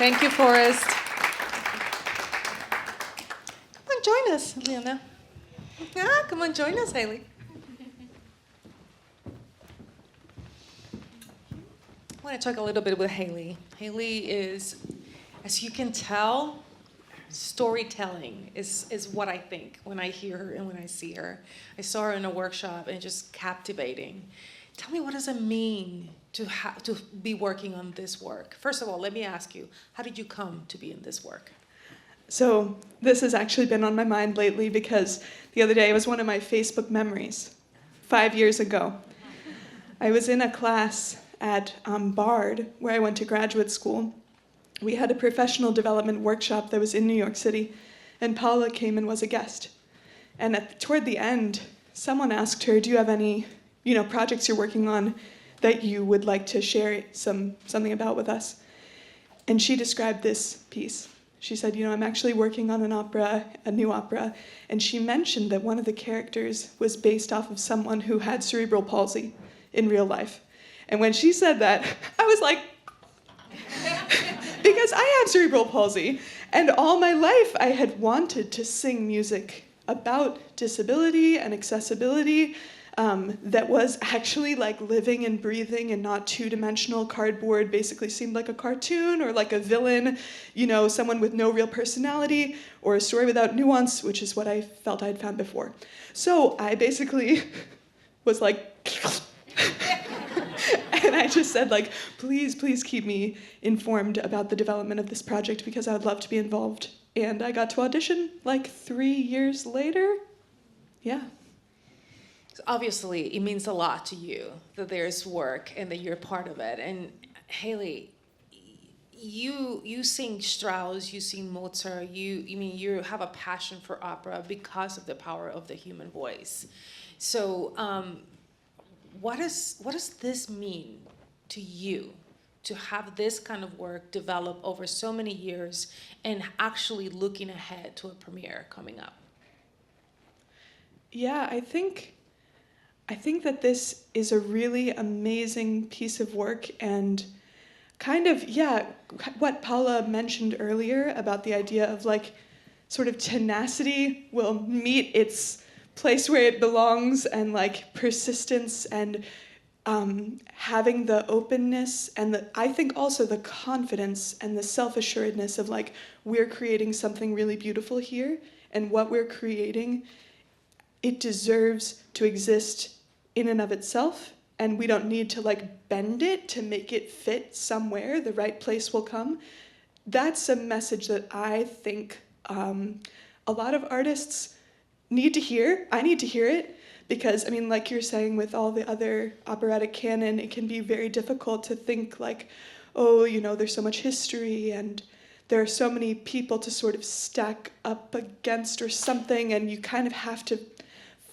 Speaker 1: Thank you, Forrest. Come on, join us, Lileana. Come on, join us, Hailey. I want to talk a little bit with Hailey. Hailey is, as you can tell, storytelling is what I think when I hear her and when I see her. I saw her in a workshop and just captivating. Tell me, what does it mean to be working on this work? First of all, let me ask you, how did you come to be in this work?
Speaker 10: So this has actually been on my mind lately because the other day it was one of my Facebook memories 5 years ago. I was in a class at Bard, where I went to graduate school, we had a professional development workshop that was in New York City, and Paola came and was a guest. And toward the end, someone asked her, do you have any, projects you're working on that you would like to share something about with us? And she described this piece. She said, I'm actually working on a new opera, and she mentioned that one of the characters was based off of someone who had cerebral palsy in real life. And when she said that, I was like, because I have cerebral palsy, and all my life I had wanted to sing music about disability and accessibility that was actually like living and breathing and not two-dimensional cardboard, basically seemed like a cartoon or like a villain, someone with no real personality, or a story without nuance, which is what I felt I'd found before. So I basically was like, and I just said, like, please keep me informed about the development of this project because I would love to be involved. And I got to audition like 3 years later. Yeah.
Speaker 1: So obviously, it means a lot to you that there's work and that you're part of it. And Hailey, you sing Strauss, you sing Mozart, you have a passion for opera because of the power of the human voice. So what does this mean to you, to have this kind of work develop over so many years and actually looking ahead to a premiere coming up?
Speaker 10: Yeah, I think that this is a really amazing piece of work, and kind of, what Paola mentioned earlier about the idea of like sort of tenacity will meet its place where it belongs, and like persistence and having the openness and I think also the confidence and the self-assuredness of like, we're creating something really beautiful here, and what we're creating, it deserves to exist in and of itself, and we don't need to like bend it to make it fit somewhere. The right place will come. That's a message that I think a lot of artists need to hear. I need to hear it because, like you're saying with all the other operatic canon, it can be very difficult to think like, there's so much history and there are so many people to sort of stack up against or something, and you kind of have to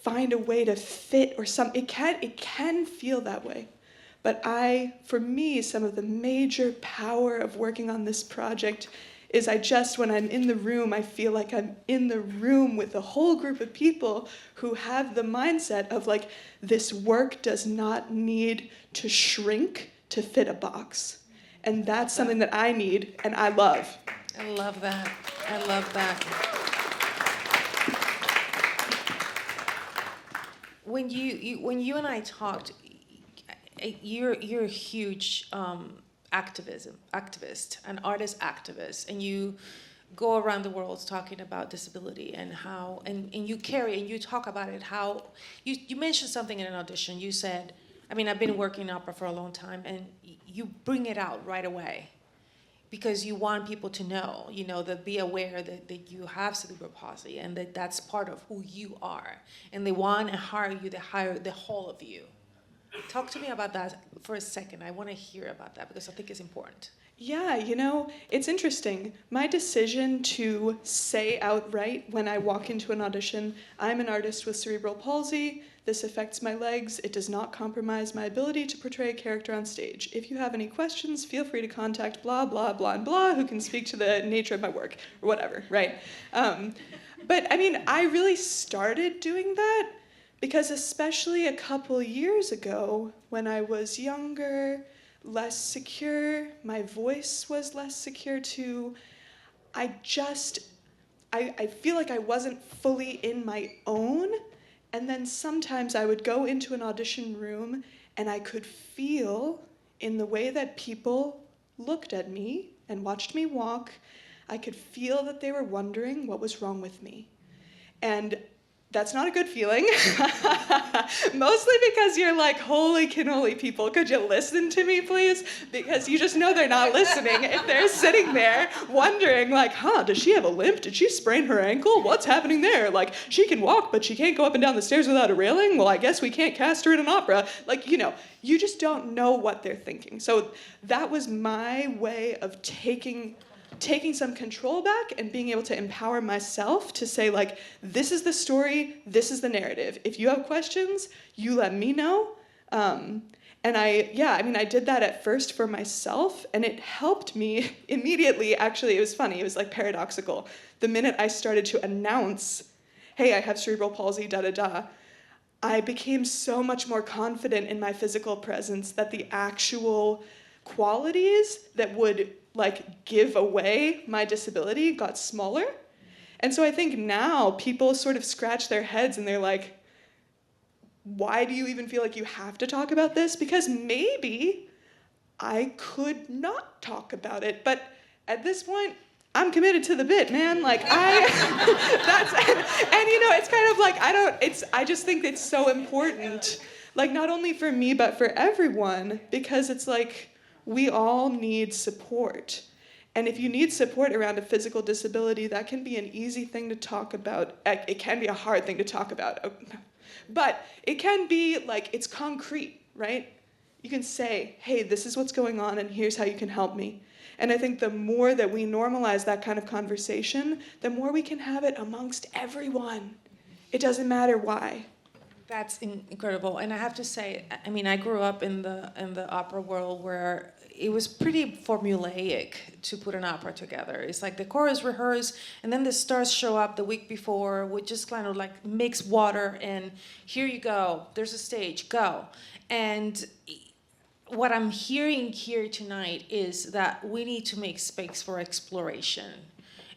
Speaker 10: find a way to fit or something. It can feel that way. But for me, some of the major power of working on this project is when I'm in the room, I feel like I'm in the room with a whole group of people who have the mindset of like, this work does not need to shrink to fit a box. And that's something that I need and I love.
Speaker 1: I love that. I love that. When you and I talked, you're a huge activist, an artist activist, and you go around the world talking about disability and how, and you carry and you talk about it, how, you mentioned something in an audition. You said, I've been working in opera for a long time, and you bring it out right away because you want people to know, that be aware that you have cerebral palsy and that that's part of who you are. And they want to hire you, they hire the whole of you. Talk to me about that for a second. I want to hear about that because I think it's important.
Speaker 10: Yeah, it's interesting. My decision to say outright when I walk into an audition, I'm an artist with cerebral palsy, this affects my legs, it does not compromise my ability to portray a character on stage. If you have any questions, feel free to contact blah, blah, blah, and blah, who can speak to the nature of my work, or whatever, right? But I really started doing that because especially a couple years ago, when I was younger, less secure, my voice was less secure too, I feel like I wasn't fully in my own, and then sometimes I would go into an audition room and I could feel in the way that people looked at me and watched me walk, I could feel that they were wondering what was wrong with me. And
Speaker 12: That's not a good feeling. Mostly because you're like, holy cannoli, people, could you listen to me, please? Because you just know they're not listening if they're sitting there wondering, like, does she have a limp? Did she sprain her ankle? What's happening there? Like, she can walk, but she can't go up and down the stairs without a railing? Well, I guess we can't cast her in an opera. Like, you just don't know what they're thinking. So that was my way of taking some control back and being able to empower myself to say, like, this is the story, this is the narrative. If you have questions, you let me know. And I did that at first for myself, and it helped me immediately. Actually, it was funny. It was like paradoxical. The minute I started to announce, hey, I have cerebral palsy, I became so much more confident in my physical presence that the actual qualities that would give away my disability got smaller. And so I think now people sort of scratch their heads and they're like, why do you even feel like you have to talk about this? Because maybe I could not talk about it. But at this point, I'm committed to the bit, man. It's kind of like, I just think it's so important, not only for me, but for everyone, because it's like, we all need support. And if you need support around a physical disability, that can be an easy thing to talk about. It can be a hard thing to talk about. But it can be it's concrete, right? You can say, hey, this is what's going on and here's how you can help me. And I think the more that we normalize that kind of conversation, the more we can have it amongst everyone. It doesn't matter why.
Speaker 1: That's incredible. And I have to say, I grew up in the opera world where it was pretty formulaic to put an opera together. It's like the chorus rehearse, and then the stars show up the week before. We just kind of mix water, and here you go. There's a stage, go. And what I'm hearing here tonight is that we need to make space for exploration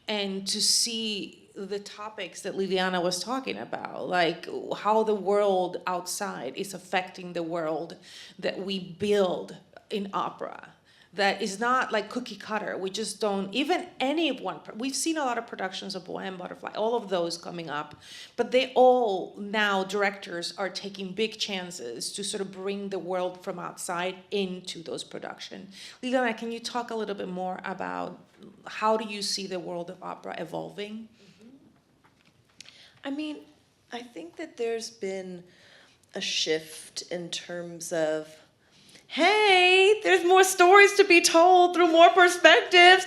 Speaker 1: and to see the topics that Lileana was talking about, like how the world outside is affecting the world that we build in opera. That is not like cookie cutter. We just don't, even anyone, we've seen a lot of productions of Bohème, Butterfly, all of those coming up, but they all now, directors are taking big chances to sort of bring the world from outside into those productions. Lileana, can you talk a little bit more about how do you see the world of opera evolving?
Speaker 2: I think that there's been a shift in terms of, hey, there's more stories to be told through more perspectives.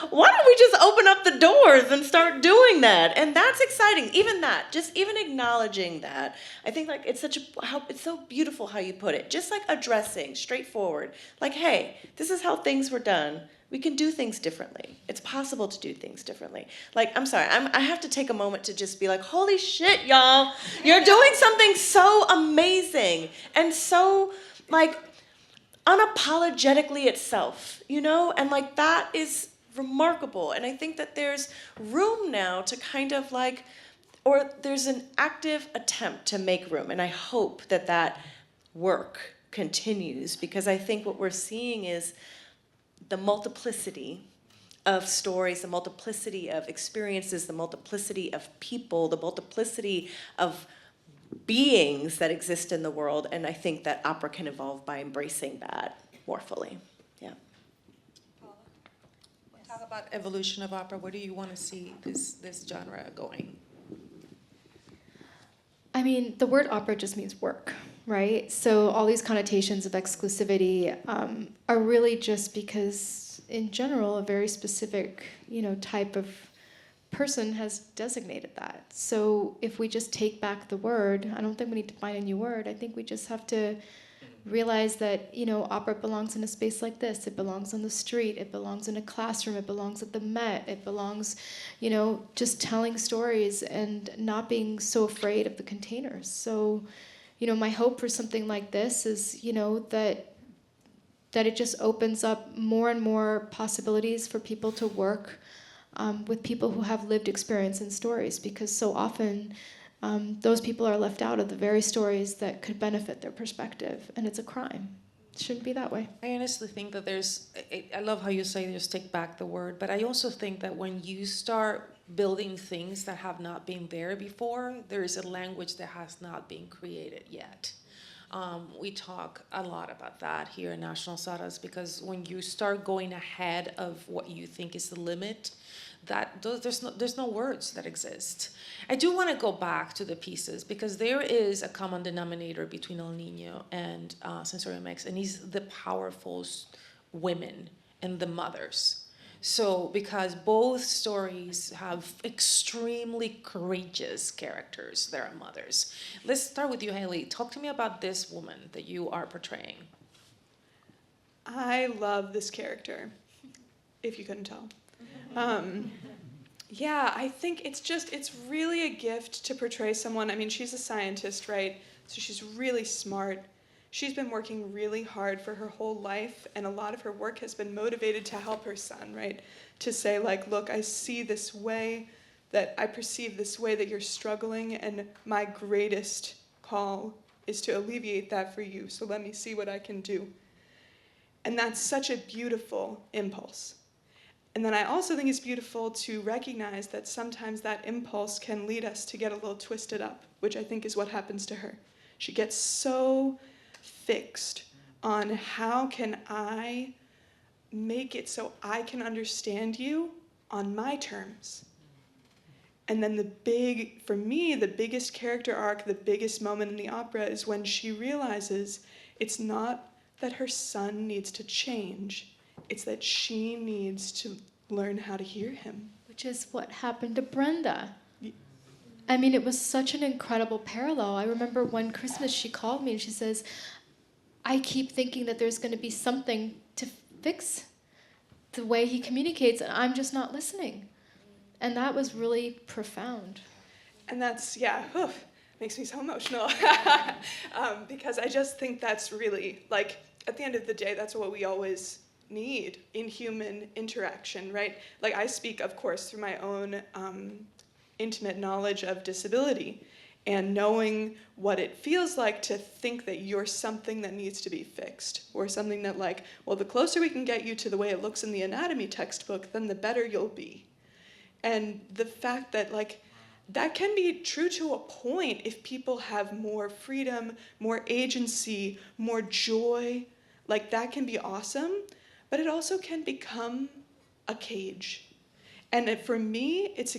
Speaker 2: Why don't we just open up the doors and start doing that? And that's exciting. Even that, just even acknowledging that. I think it's it's so beautiful how you put it. Just addressing, straightforward. Hey, this is how things were done. We can do things differently. It's possible to do things differently. I'm sorry, I have to take a moment to just be like, holy shit, y'all. You're doing something so amazing and so, unapologetically itself, And, that is remarkable. And I think that there's room now to kind of, or there's an active attempt to make room. And I hope that work continues, because I think what we're seeing is the multiplicity of stories, the multiplicity of experiences, the multiplicity of people, the multiplicity of beings that exist in the world, and I think that opera can evolve by embracing that more fully. Yeah.
Speaker 1: Paola, talk about evolution of opera. Where do you want to see this genre going?
Speaker 5: The word opera just means work, right? So all these connotations of exclusivity are really just because, in general, a very specific, type of person has designated that. So if we just take back the word, I don't think we need to find a new word. I think we just have to realize that, opera belongs in a space like this. It belongs on the street. It belongs in a classroom. It belongs at the Met. It belongs, just telling stories and not being so afraid of the containers. So, my hope for something like this is, that it just opens up more and more possibilities for people to work with people who have lived experience and stories, because so often those people are left out of the very stories that could benefit their perspective, and it's a crime. shouldn't be that way.
Speaker 1: I honestly think that I love how you say just take back the word, but I also think that when you start building things that have not been there before, there is a language that has not been created yet. We talk a lot about that here in National Sawdust, because when you start going ahead of what you think is the limit, there's no words that exist. I do want to go back to the pieces, because there is a common denominator between El Niño and Sensorium X, and he's the powerful women and the mothers. So, because both stories have extremely courageous characters, there are mothers. Let's start with you, Hailey. Talk to me about this woman that you are portraying.
Speaker 12: I love this character, if you couldn't tell. Yeah, I think it's really a gift to portray someone. I mean, she's a scientist, right? So she's really smart. She's been working really hard for her whole life, and a lot of her work has been motivated to help her son, right? To say, like, look, I see this way, that I perceive this way that you're struggling, and my greatest call is to alleviate that for you, so let me see what I can do. And that's such a beautiful impulse. And then I also think it's beautiful to recognize that sometimes that impulse can lead us to get a little twisted up, which I think is what happens to her. She gets so fixed on how can I make it so I can understand you on my terms. And then for me, the biggest character arc, the biggest moment in the opera is when she realizes it's not that her son needs to change, it's that she needs to learn how to hear him.
Speaker 5: Which is what happened to Brenda. I mean, it was such an incredible parallel. I remember one Christmas she called me and she says, I keep thinking that there's going to be something to fix the way he communicates, and I'm just not listening. And that was really profound.
Speaker 12: And that's, makes me so emotional. Because I just think that's really, like, at the end of the day, that's what we always need in human interaction, right? Like, I speak, of course, through my own intimate knowledge of disability and knowing what it feels like to think that you're something that needs to be fixed, or something that, like, well, the closer we can get you to the way it looks in the anatomy textbook, then the better you'll be. And the fact that, like, that can be true to a point if people have more freedom, more agency, more joy. Like, that can be awesome, but it also can become a cage. And for me, it's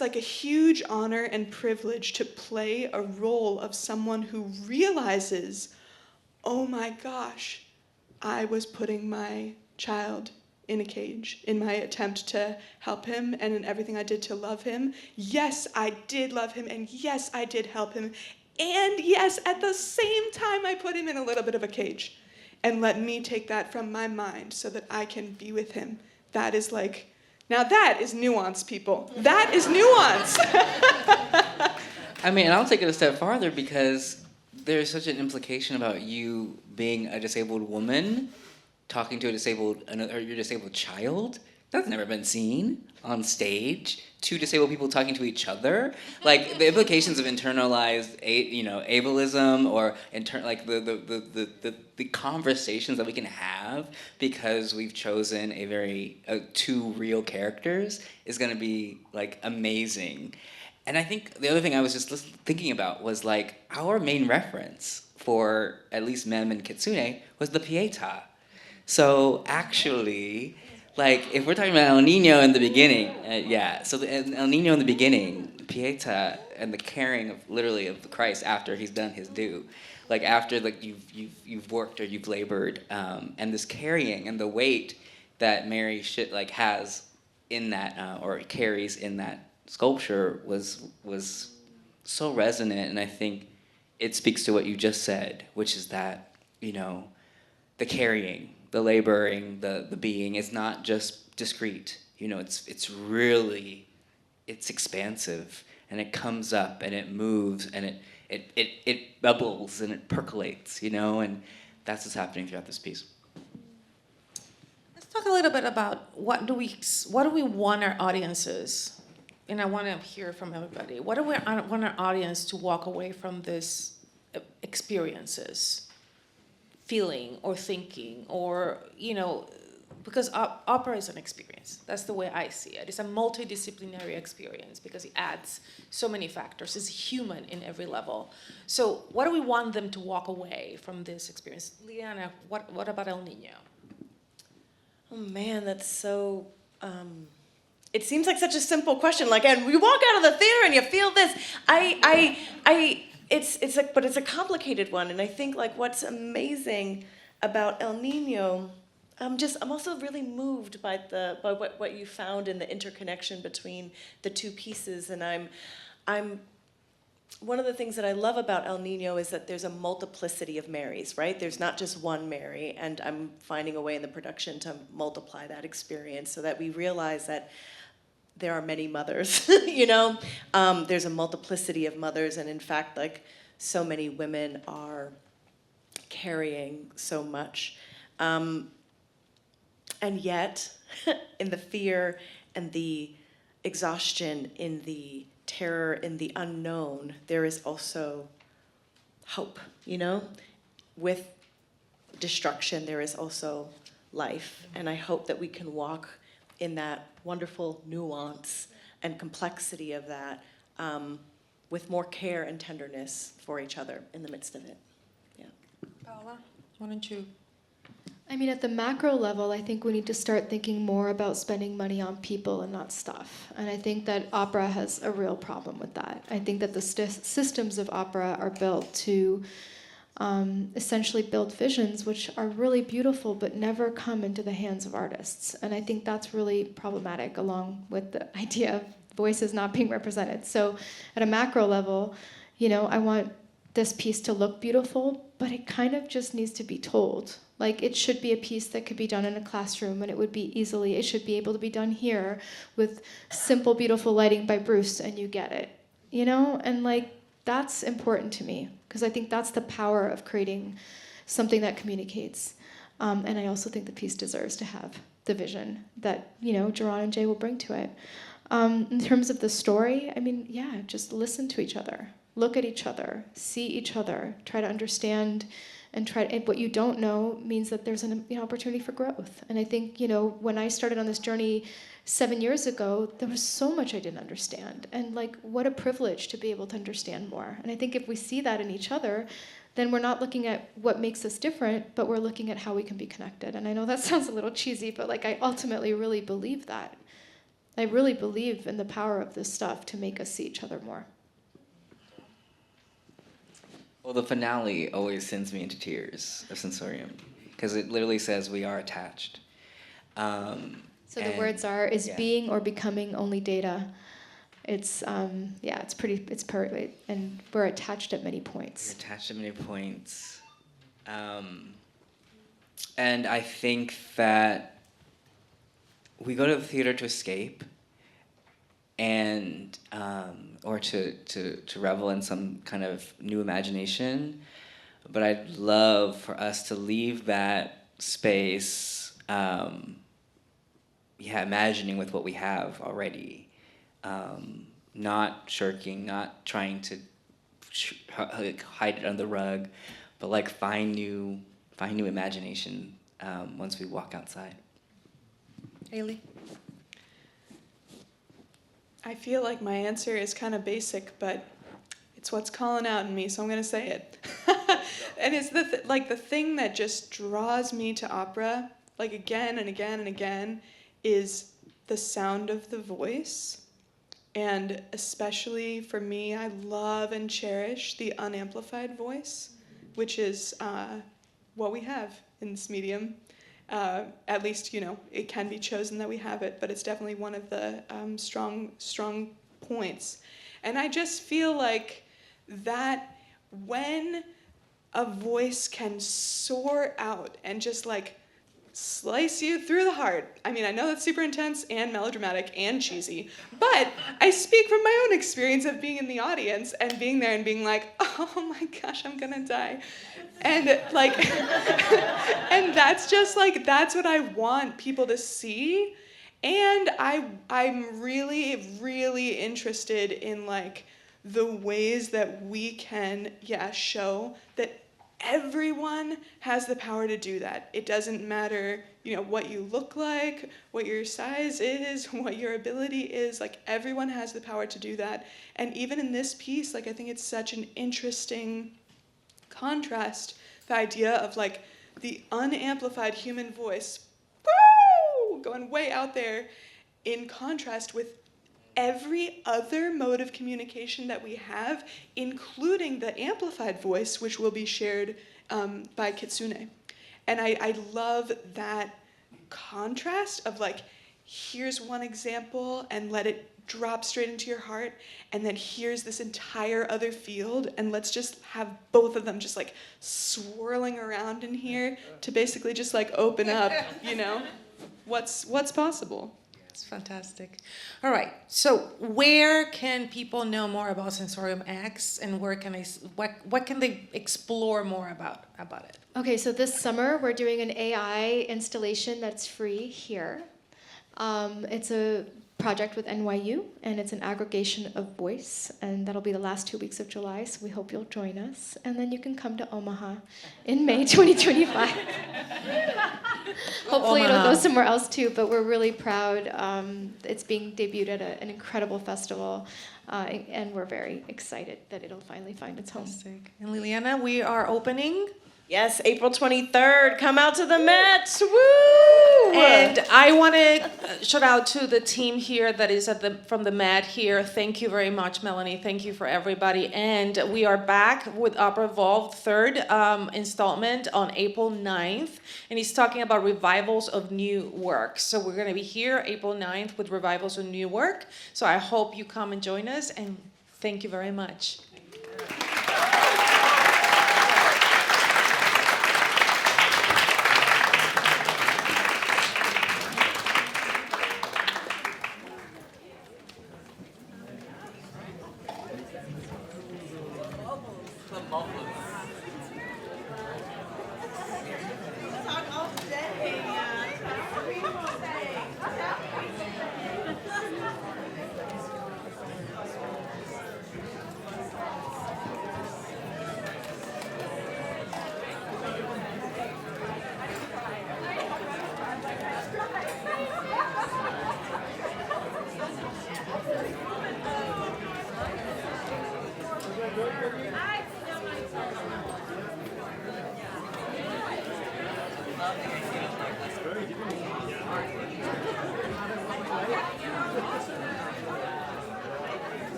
Speaker 12: like a huge honor and privilege to play a role of someone who realizes, oh my gosh, I was putting my child in a cage in my attempt to help him and in everything I did to love him. Yes, I did love him, and yes, I did help him. And yes, at the same time, I put him in a little bit of a cage. And let me take that from my mind so that I can be with him. That is like, now that is nuance, people. That is nuance.
Speaker 6: I mean, and I'll take it a step farther, because there's such an implication about you being a disabled woman talking to your disabled child. That's never been seen on stage. Two disabled people talking to each other. Like, the implications of internalized, ableism, or the conversations that we can have because we've chosen two real characters is going to be, like, amazing. And I think the other thing I was just thinking about was, like, our main reference for at least Mem and Kitsune was the Pietà. So actually, like, if we're talking about El Niño in the beginning, so El Niño in the beginning, Pietà, and the caring of the Christ after he's done his due, like, after, like, you've worked or you've labored, and this carrying and the weight that Mary has in that, or carries in that sculpture was so resonant, and I think it speaks to what you just said, which is that, the carrying, the laboring, the being is not just discrete. It's expansive, and it comes up and it moves and it bubbles and it percolates, and that's what's happening throughout this piece.
Speaker 1: Let's talk a little bit about what do we want our audiences, and I want to hear from everybody. What do we want our audience to walk away from this experiences? feeling or thinking or, because opera is an experience. That's the way I see it. It's a multidisciplinary experience because it adds so many factors. It's human in every level. So what do we want them to walk away from this experience? Lileana, what about El Niño?
Speaker 2: Oh man, that's so, it seems like such a simple question. Like, and we walk out of the theater and you feel this. But it's a complicated one. And I think like what's amazing about El Niño, I'm also really moved by what you found in the interconnection between the two pieces. And I'm one of the things that I love about El Niño is that there's a multiplicity of Marys, right? There's not just one Mary, and I'm finding a way in the production to multiply that experience so that we realize that there are many mothers, There's a multiplicity of mothers, and in fact, like, so many women are carrying so much. And yet, in the fear and the exhaustion, in the terror, in the unknown, there is also hope, With destruction, there is also life. And I hope that we can walk in that wonderful nuance and complexity of that with more care and tenderness for each other in the midst of it. Yeah.
Speaker 1: Paola, why don't you?
Speaker 5: I mean, at the macro level, I think we need to start thinking more about spending money on people and not stuff. And I think that opera has a real problem with that. I think that the systems of opera are built to essentially build visions which are really beautiful but never come into the hands of artists. And I think that's really problematic, along with the idea of voices not being represented. So at a macro level, I want this piece to look beautiful, but it kind of just needs to be told. Like, it should be a piece that could be done in a classroom, and it should be able to be done here with simple, beautiful lighting by Bruce, and you get it, And like, that's important to me, because I think that's the power of creating something that communicates. And I also think the piece deserves to have the vision that, Jerron and Jay will bring to it. In terms of the story, I mean, yeah, just listen to each other, look at each other, see each other, try to understand, and what you don't know means that there's an opportunity for growth. And I think, when I started on this journey 7 years ago, there was so much I didn't understand. And like, what a privilege to be able to understand more. And I think if we see that in each other, then we're not looking at what makes us different, but we're looking at how we can be connected. And I know that sounds a little cheesy, but like, I ultimately really believe that. I really believe in the power of this stuff to make us see each other more.
Speaker 6: Well, the finale always sends me into tears of Sensorium, because it literally says we are attached.
Speaker 5: So the words are, being or becoming only data? It's, it's perfect, and we're attached at many points.
Speaker 6: We're attached at many points. And I think that we go to the theater to escape, and or to revel in some kind of new imagination. But I'd love for us to leave that space, imagining with what we have already, not shirking, not trying to hide it under the rug, but like find new imagination once we walk outside.
Speaker 2: Hailey?
Speaker 12: I feel like my answer is kind of basic, but it's what's calling out in me, so I'm going to say it. And it's the thing that just draws me to opera, like again and again and again, is the sound of the voice. And especially for me, I love and cherish the unamplified voice, which is what we have in this medium. At least, it can be chosen that we have it, but it's definitely one of the strong points. And I just feel like that when a voice can soar out and just like slice you through the heart. I mean, I know that's super intense and melodramatic and cheesy, but I speak from my own experience of being in the audience and being there and being like, oh my gosh, I'm gonna die. And like, and that's just like, that's what I want people to see. And I'm really, really interested in like the ways that we can, show that everyone has the power to do that. It doesn't matter, what you look like, what your size is, what your ability is. Like, everyone has the power to do that. And even in this piece, I think it's such an interesting contrast, the idea of the unamplified human voice, woo, going way out there, in contrast with every other mode of communication that we have, including the amplified voice, which will be shared by Kitsune. And I love that contrast of here's one example and let it drop straight into your heart, and then here's this entire other field, and let's just have both of them just swirling around in here to basically just open up, what's possible.
Speaker 2: It's fantastic. All right, so where can people know more about Sensorium X, and what can they explore more about it?
Speaker 5: Okay, so this summer we're doing an AI installation that's free here. It's a project with NYU, and it's an aggregation of voice, and that'll be the last 2 weeks of July, so we hope you'll join us. And then you can come to Omaha in May 2025. Hopefully it'll go somewhere else too, but we're really proud. It's being debuted at an incredible festival, and we're very excited that it'll finally find its home.
Speaker 2: And Lileana, we are opening.
Speaker 13: Yes, April 23rd. Come out to the Met. Woo!
Speaker 2: And I want to shout out to the team here that is from the Met here. Thank you very much, Melanie. Thank you for everybody. And we are back with Opera Evolved, third installment on April 9th. And he's talking about revivals of new work. So we're going to be here April 9th with revivals of new work. So I hope you come and join us. And thank you very much.